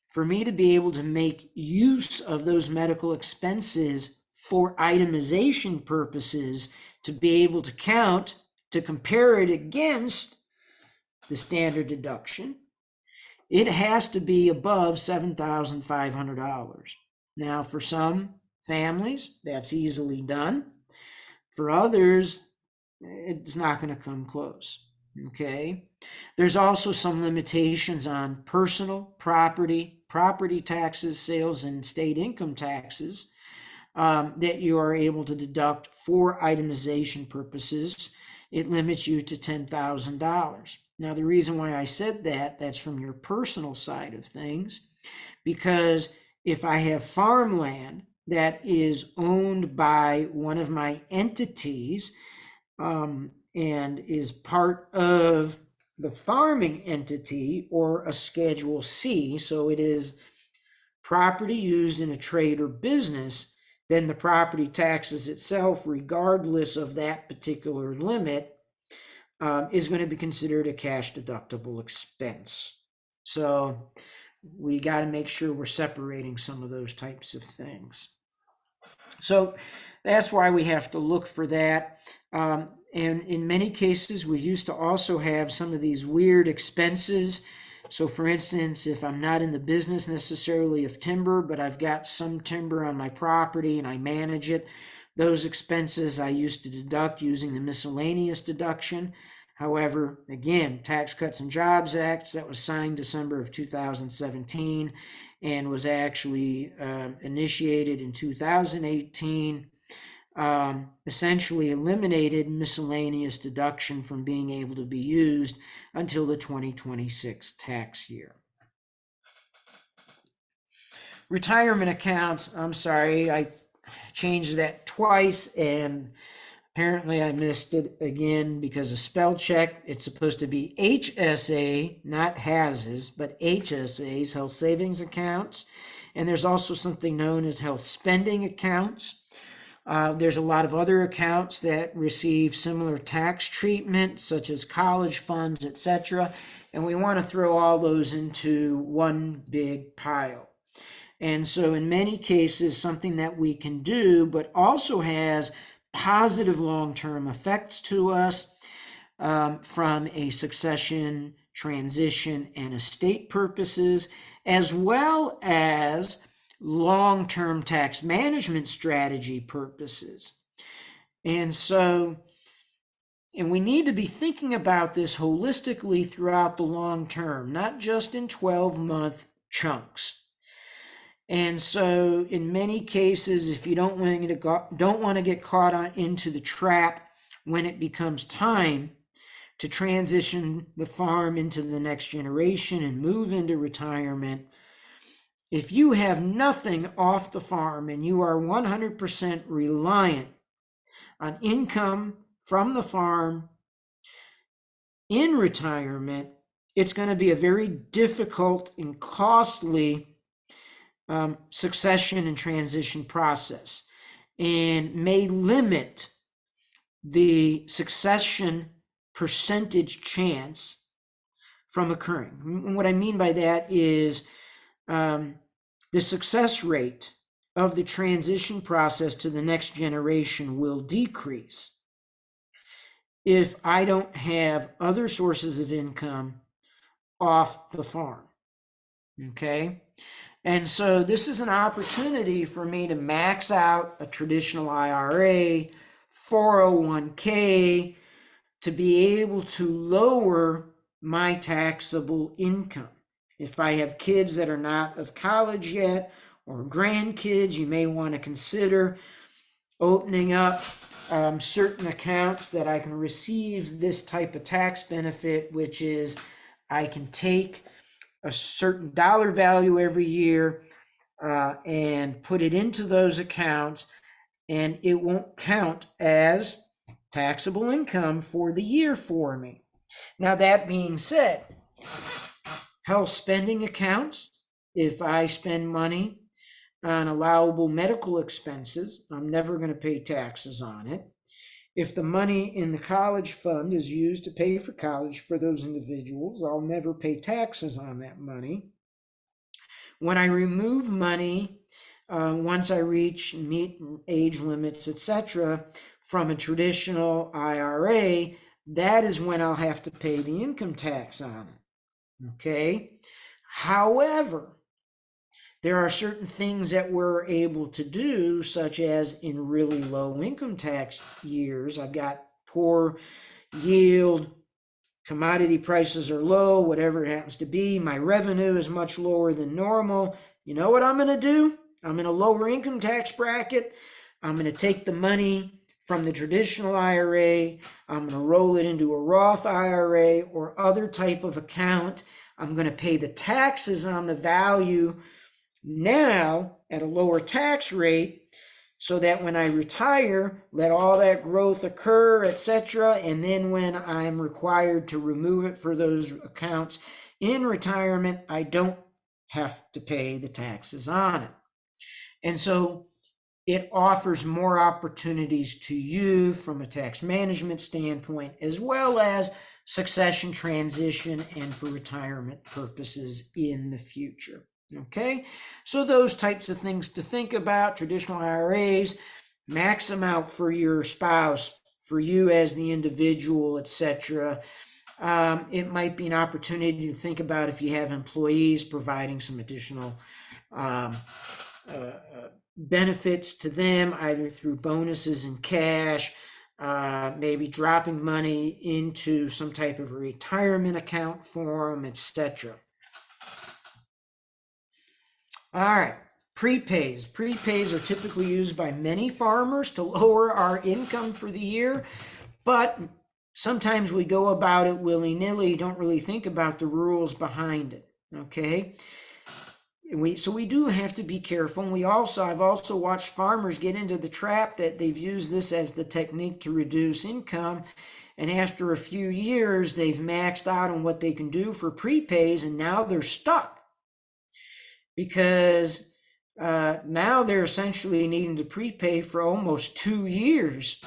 Speaker 2: for me to be able to make use of those medical expenses for itemization purposes, to be able to count, to compare it against the standard deduction, it has to be above $7,500. Now, for some families, that's easily done. For others, it's not going to come close. Okay. There's also some limitations on personal property taxes, sales, and state income taxes that you are able to deduct for itemization purposes. It limits you to $10,000. Now, the reason why I said that's from your personal side of things, because if I have farmland that is owned by one of my entities and is part of the farming entity or a Schedule C, so it is property used in a trade or business, then the property taxes itself, regardless of that particular limit, is going to be considered a cash deductible expense. So we got to make sure we're separating some of those types of things. So that's why we have to look for that. And in many cases, we used to also have some of these weird expenses. So for instance, if I'm not in the business necessarily of timber, but I've got some timber on my property and I manage it, those expenses I used to deduct using the miscellaneous deduction. However, again, Tax Cuts and Jobs Act that was signed December of 2017 and was actually initiated in 2018, essentially eliminated miscellaneous deduction from being able to be used until the 2026 tax year. Retirement accounts, I'm sorry, I changed that twice and apparently I missed it again because of spell check. It's supposed to be HSA, not HASs, but HSAs, health savings accounts. And there's also something known as health spending accounts. There's a lot of other accounts that receive similar tax treatment, such as college funds, etc. And we want to throw all those into one big pile. And so in many cases, something that we can do, but also has positive long-term effects to us from a succession, transition, and estate purposes, as well as long-term tax management strategy purposes. And we need to be thinking about this holistically throughout the long term, not just in 12-month chunks. And so in many cases, if you don't want to get caught into the trap when it becomes time to transition the farm into the next generation and move into retirement, if you have nothing off the farm and you are 100% reliant on income from the farm in retirement, it's going to be a very difficult and costly succession and transition process, and may limit the succession percentage chance from occurring. And what I mean by that is the success rate of the transition process to the next generation will decrease if I don't have other sources of income off the farm. Okay? And so this is an opportunity for me to max out a traditional IRA, 401k, to be able to lower my taxable income. If I have kids that are not of college yet, or grandkids, you may want to consider opening up certain accounts that I can receive this type of tax benefit, which is I can take a certain dollar value every year and put it into those accounts, and it won't count as taxable income for the year for me. Now, that being said, health spending accounts, if I spend money on allowable medical expenses, I'm never going to pay taxes on it. If the money in the college fund is used to pay for college for those individuals, I'll never pay taxes on that money. When I remove money, once I meet age limits, etc., from a traditional IRA, that is when I'll have to pay the income tax on it. Okay? However, there are certain things that we're able to do, such as in really low income tax years. I've got poor yield, commodity prices are low, whatever it happens to be. My revenue is much lower than normal. You know what I'm going to do? I'm in a lower income tax bracket. I'm going to take the money from the traditional IRA. I'm going to roll it into a Roth IRA or other type of account. I'm going to pay the taxes on the value now at a lower tax rate, so that when I retire, let all that growth occur, etc. And then when I'm required to remove it for those accounts in retirement, I don't have to pay the taxes on it. And so it offers more opportunities to you from a tax management standpoint, as well as succession transition and for retirement purposes in the future. Okay, so those types of things to think about. Traditional IRAs, max them out for your spouse, for you as the individual, etc. It might be an opportunity to think about if you have employees, providing some additional benefits to them, either through bonuses in cash, maybe dropping money into some type of retirement account for them, etc. All right, prepays. Prepays are typically used by many farmers to lower our income for the year, but sometimes we go about it willy-nilly, don't really think about the rules behind it, okay? So we do have to be careful. And I've also watched farmers get into the trap that they've used this as the technique to reduce income. And after a few years, they've maxed out on what they can do for prepays, and now they're stuck. Because now they're essentially needing to prepay for almost 2 years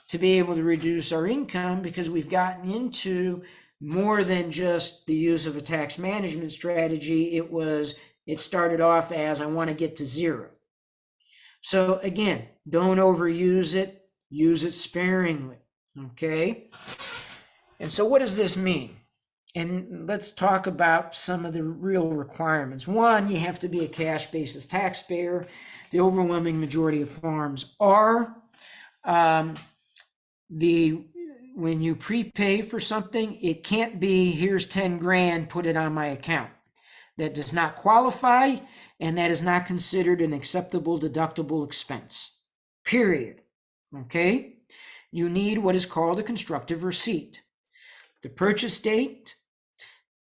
Speaker 2: to be able to reduce our income, because we've gotten into more than just the use of a tax management strategy. It started off as, I want to get to zero. So again, don't overuse it, use it sparingly, okay? And so what does this mean? And let's talk about some of the real requirements. One, you have to be a cash basis taxpayer. The overwhelming majority of farms are. When you prepay for something, it can't be, here's 10 grand, put it on my account. That does not qualify, and that is not considered an acceptable deductible expense, period. Okay? You need what is called a constructive receipt. The purchase date,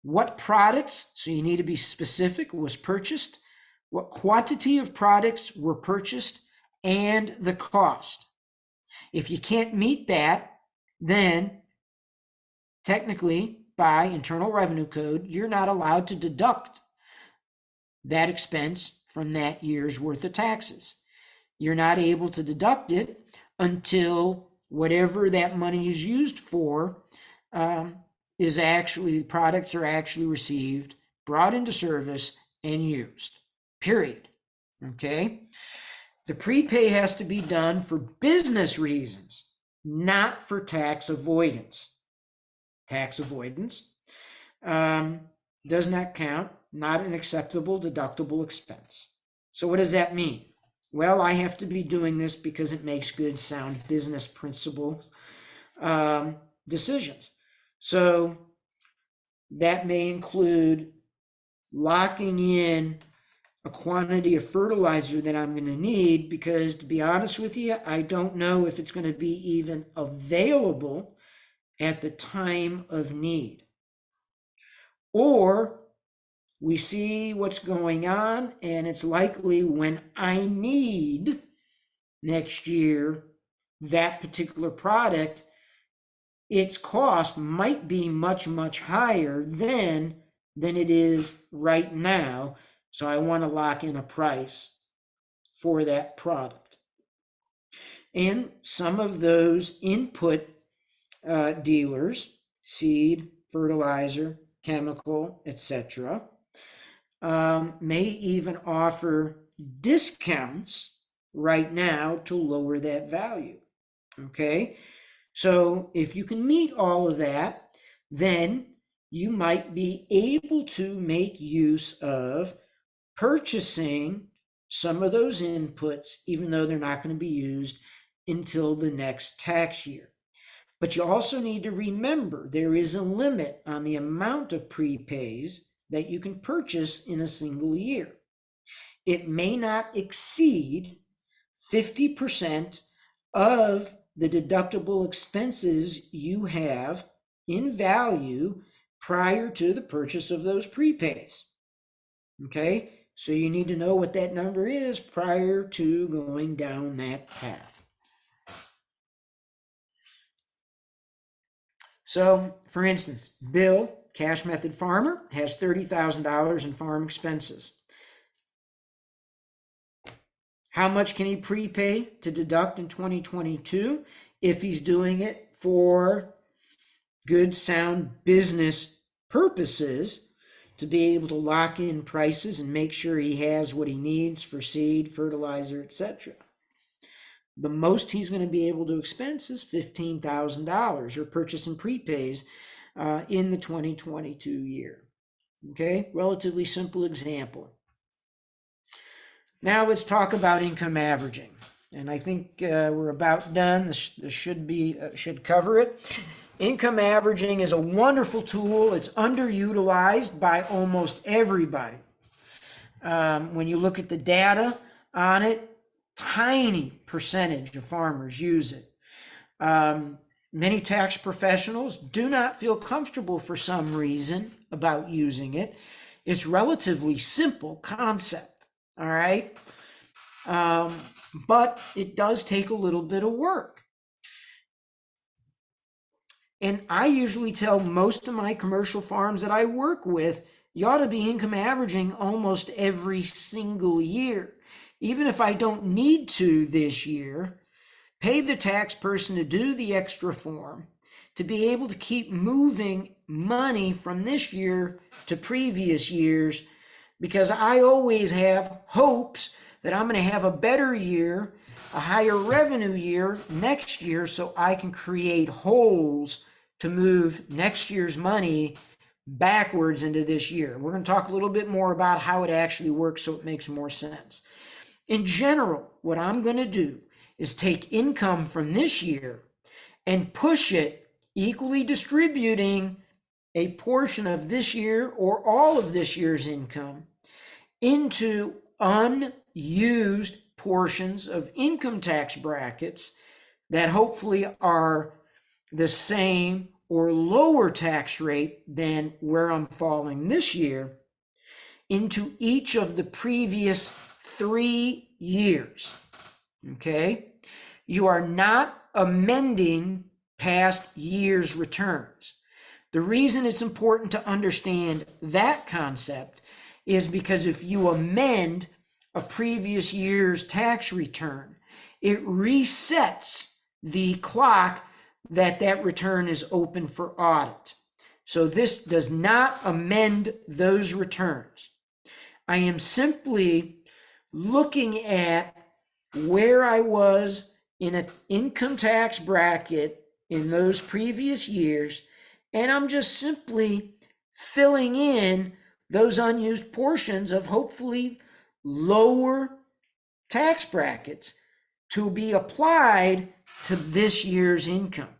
Speaker 2: what products, so you need to be specific, was purchased, what quantity of products were purchased, and the cost. If you can't meet that, then technically, by Internal Revenue Code, you're not allowed to deduct that expense from that year's worth of taxes. You're not able to deduct it until whatever that money is used for is actually, the products are actually received, brought into service, and used, period. Okay? The prepay has to be done for business reasons, not for tax avoidance. Tax avoidance does not count. not an acceptable deductible expense. So what does that mean? Well, I have to be doing this because it makes good, sound business principle decisions. So that may include locking in a quantity of fertilizer that I'm going to need, because to be honest with you, I don't know if it's going to be even available at the time of need. Or we see what's going on, and it's likely when I need next year that particular product, its cost might be much, much higher than it is right now. So I want to lock in a price for that product. And some of those input dealers, seed, fertilizer, chemical, etc., may even offer discounts right now to lower that value. Okay, so if you can meet all of that, then you might be able to make use of purchasing some of those inputs, even though they're not going to be used until the next tax year. But you also need to remember there is a limit on the amount of prepays that you can purchase in a single year. It may not exceed 50% of the deductible expenses you have in value prior to the purchase of those prepays. Okay, so you need to know what that number is prior to going down that path. So, for instance, Bill, cash method farmer, has $30,000 in farm expenses. How much can he prepay to deduct in 2022 if he's doing it for good, sound business purposes, to be able to lock in prices and make sure he has what he needs for seed, fertilizer, etc.? The most he's going to be able to expense is $15,000 or purchase and prepays in the 2022 year. Okay, relatively simple example. Now let's talk about income averaging, and I think we're about done. This should cover it. Income averaging is a wonderful tool. It's underutilized by almost everybody. When you look at the data on it, tiny percentage of farmers use it. Many tax professionals do not feel comfortable for some reason about using it. It's relatively simple concept, all right? But it does take a little bit of work. And I usually tell most of my commercial farms that I work with, you ought to be income averaging almost every single year. Even if I don't need to this year, pay the tax person to do the extra form to be able to keep moving money from this year to previous years, because I always have hopes that I'm going to have a better year, a higher revenue year next year, so I can create holes to move next year's money backwards into this year. We're going to talk a little bit more about how it actually works so it makes more sense. In general, what I'm going to do is take income from this year and push it, equally distributing a portion of this year or all of this year's income into unused portions of income tax brackets that hopefully are the same or lower tax rate than where I'm falling this year, into each of the previous 3 years. Okay? You are not amending past year's returns. The reason it's important to understand that concept is because if you amend a previous year's tax return, it resets the clock that return is open for audit. So this does not amend those returns. I am simply looking at where I was in an income tax bracket in those previous years, and I'm just simply filling in those unused portions of hopefully lower tax brackets to be applied to this year's income.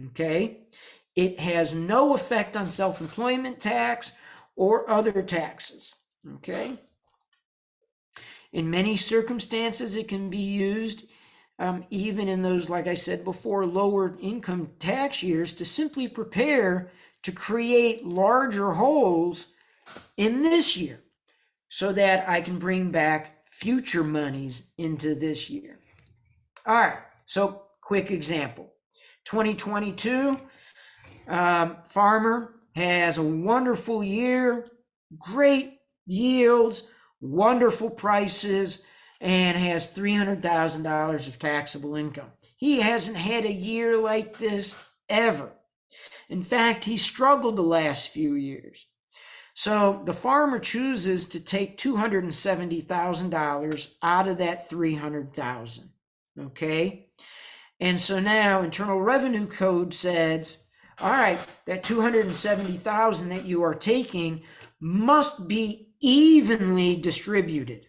Speaker 2: Okay? It has no effect on self-employment tax or other taxes. Okay? In many circumstances, it can be used even in those, like I said before, lower income tax years to simply prepare to create larger holes in this year so that I can bring back future monies into this year. All right, so quick example. 2022, farmer has a wonderful year, great yields, wonderful prices, and has $300,000 of taxable income. He hasn't had a year like this ever. In fact, he struggled the last few years. So the farmer chooses to take $270,000 out of that $300,000. Okay? And so now Internal Revenue Code says, all right, that $270,000 that you are taking must be evenly distributed.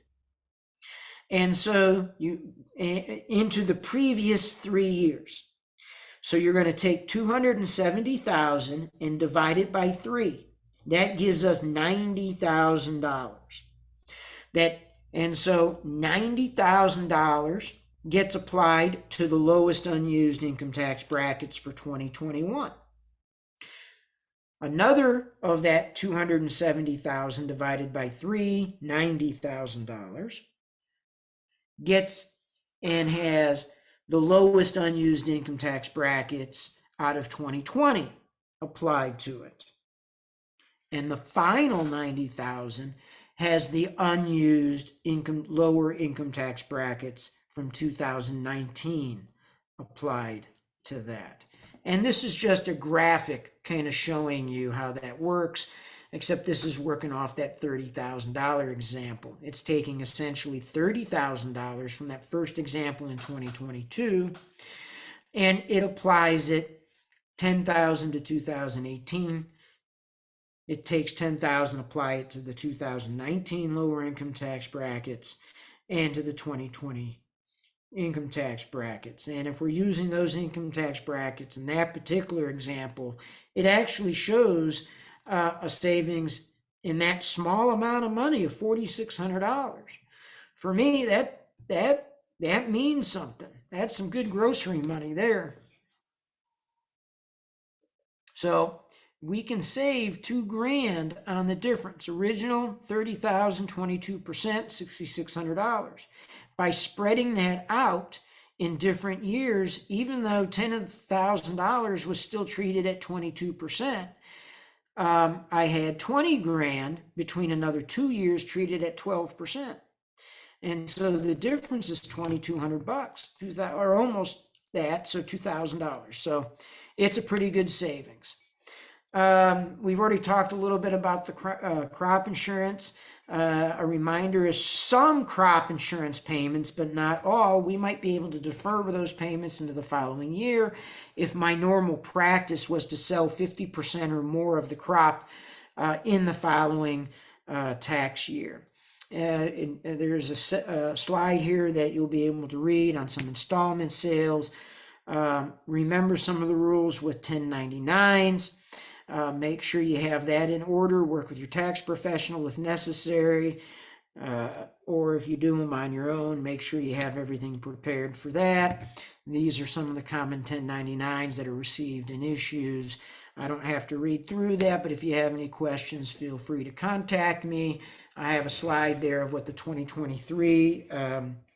Speaker 2: And so you into the previous 3 years. So you're going to take 270,000 and divide it by 3. That gives us $90,000. And so $90,000 gets applied to the lowest unused income tax brackets for 2021. Another of that 270,000 divided by 3, $90,000, gets and has the lowest unused income tax brackets out of 2020 applied to it. And the final 90,000 has the unused lower income tax brackets from 2019 applied to that. And this is just a graphic kind of showing you how that works, except this is working off that $30,000 example. It's taking essentially $30,000 from that first example in 2022, and it applies it $10,000 to 2018. It takes $10,000, apply it to the 2019 lower income tax brackets and to the 2020 income tax brackets. And if we're using those income tax brackets in that particular example, it actually shows a savings in that small amount of money of $4,600. For me, that means something. That's some good grocery money there. So we can save $2,000 on the difference. Original 30,000, 22%, $6,600. By spreading that out in different years, even though $10,000 was still treated at 22%, I had $20,000 between another 2 years treated at 12%. And so the difference is $2,200, or almost that, so $2,000. So it's a pretty good savings. We've already talked a little bit about the crop insurance. A reminder is some crop insurance payments, but not all, we might be able to defer those payments into the following year if my normal practice was to sell 50% or more of the crop in the following tax year. There's a slide here that you'll be able to read on some installment sales. Remember some of the rules with 1099s. Make sure you have that in order. Work with your tax professional if necessary, or if you do them on your own, make sure you have everything prepared for that. These are some of the common 1099s that are received in issues. I don't have to read through that, but if you have any questions, feel free to contact me. I have a slide there of what the 2023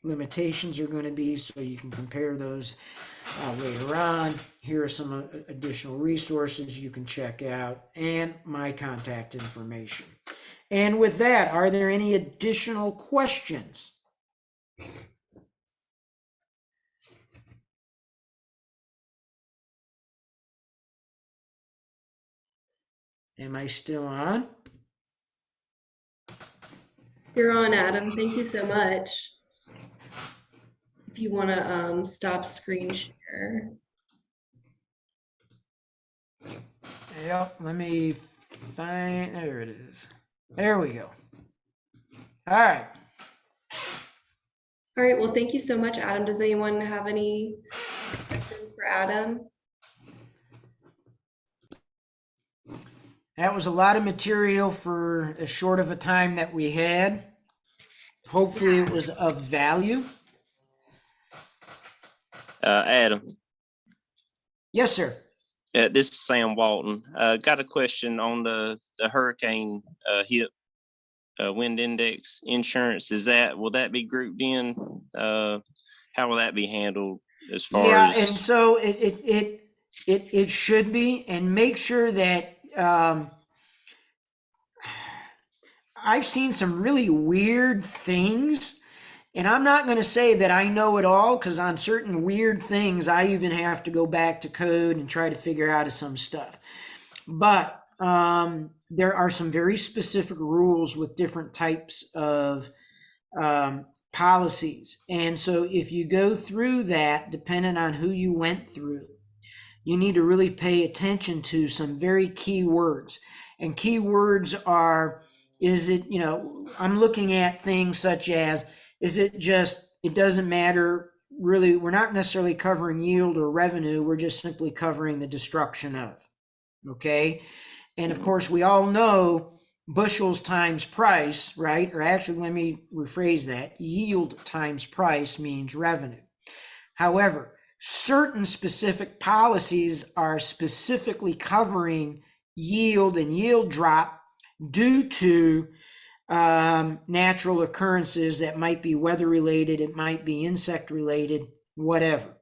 Speaker 2: limitations are going to be, so you can compare those later on. Here are some additional resources you can check out and my contact information. And with that, are there any additional questions? Am I still on?
Speaker 3: You're on, Adam. Thank you so much. If you want to stop screen share.
Speaker 2: Yep, let me find, there it is. There we go. All right.
Speaker 3: All right, well, thank you so much, Adam. Does anyone have any questions for Adam?
Speaker 2: That was a lot of material for as short of a time that we had. Hopefully it was of value.
Speaker 4: Adam,
Speaker 2: Yes, sir.
Speaker 4: this is Sam Walton. Got a question on the hurricane hit wind index insurance. Will that be grouped in? How will that be handled as far
Speaker 2: Yeah,
Speaker 4: as?
Speaker 2: and so it should be, and make sure that I've seen some really weird things, and I'm not going to say that I know it all, because on certain weird things, I even have to go back to code and try to figure out some stuff. But there are some very specific rules with different types of policies. And so if you go through that, depending on who you went through, you need to really pay attention to some very key words. And key words are, I'm looking at things such as, it doesn't matter really, we're not necessarily covering yield or revenue, we're just simply covering the destruction of, okay? And of course, we all know bushels times price, right? Or actually, let me rephrase that. Yield times price means revenue. However, certain specific policies are specifically covering yield and yield drop due to natural occurrences that might be weather related, it might be insect related, whatever.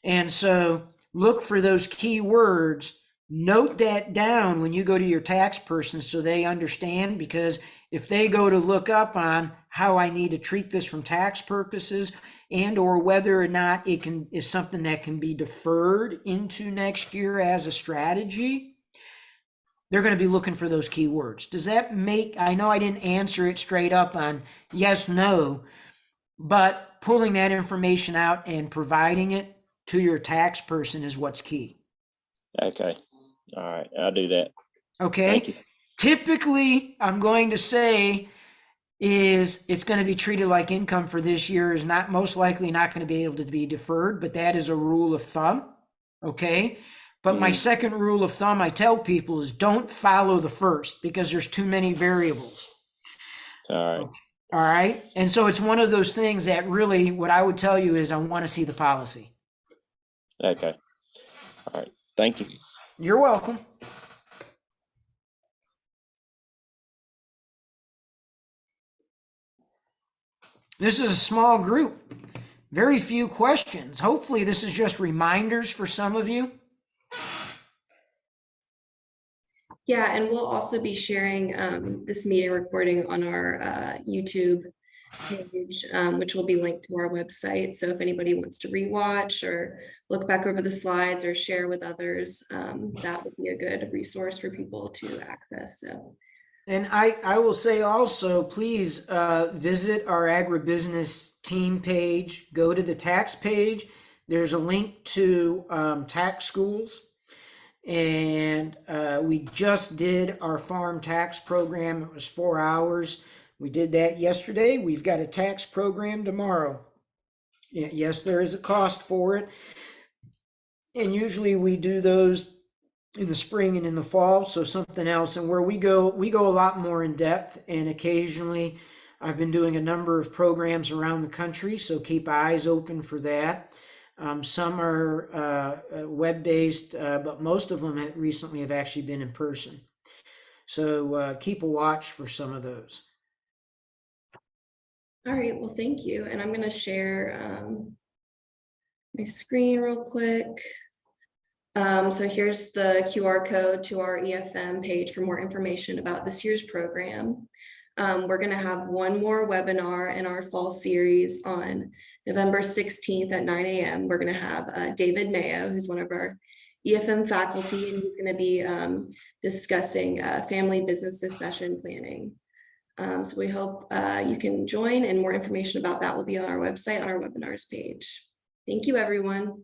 Speaker 2: And so look for those key words. Note that down when you go to your tax person so they understand, because if they go to look up on how I need to treat this from tax purposes and or whether or not it is something that can be deferred into next year as a strategy, they're going to be looking for those key words. Does that make, I know I didn't answer it straight up on yes, no, but pulling that information out and providing it to your tax person is what's key.
Speaker 4: Okay. All right. I'll do that.
Speaker 2: Okay.
Speaker 4: Thank you.
Speaker 2: Typically, I'm going to say is it's going to be treated like income for this year, is not most likely not going to be able to be deferred, but that is a rule of thumb. Okay. But my second rule of thumb I tell people is don't follow the first, because there's too many variables.
Speaker 4: All right.
Speaker 2: All right. And so it's one of those things that really what I would tell you is I want to see the policy.
Speaker 4: Okay. All right. Thank you.
Speaker 2: You're welcome. This is a small group, very few questions. Hopefully this is just reminders for some of you.
Speaker 3: Yeah, and we'll also be sharing this meeting recording on our YouTube page, which will be linked to our website. So if anybody wants to rewatch or look back over the slides or share with others, that would be a good resource for people to access. So.
Speaker 2: And I will say also, please visit our agribusiness team page, go to the tax page. There's a link to tax schools. And we just did our farm tax program. It was 4 hours. We did that yesterday. We've got a tax program tomorrow. Yes, there is a cost for it. And usually we do those in the spring and in the fall, so something else. And where we go a lot more in depth, and occasionally I've been doing a number of programs around the country, so keep eyes open for that. Some are web-based, but most of them recently have actually been in person. So keep a watch for some of those.
Speaker 3: All right, well, thank you. And I'm going to share my screen real quick. So here's the QR code to our EFM page for more information about this year's program. We're going to have one more webinar in our fall series on November 16th at 9 a.m. We're going to have David Mayo, who's one of our EFM faculty, and he's going to be discussing family business succession planning. So we hope you can join, and more information about that will be on our website on our webinars page. Thank you, everyone.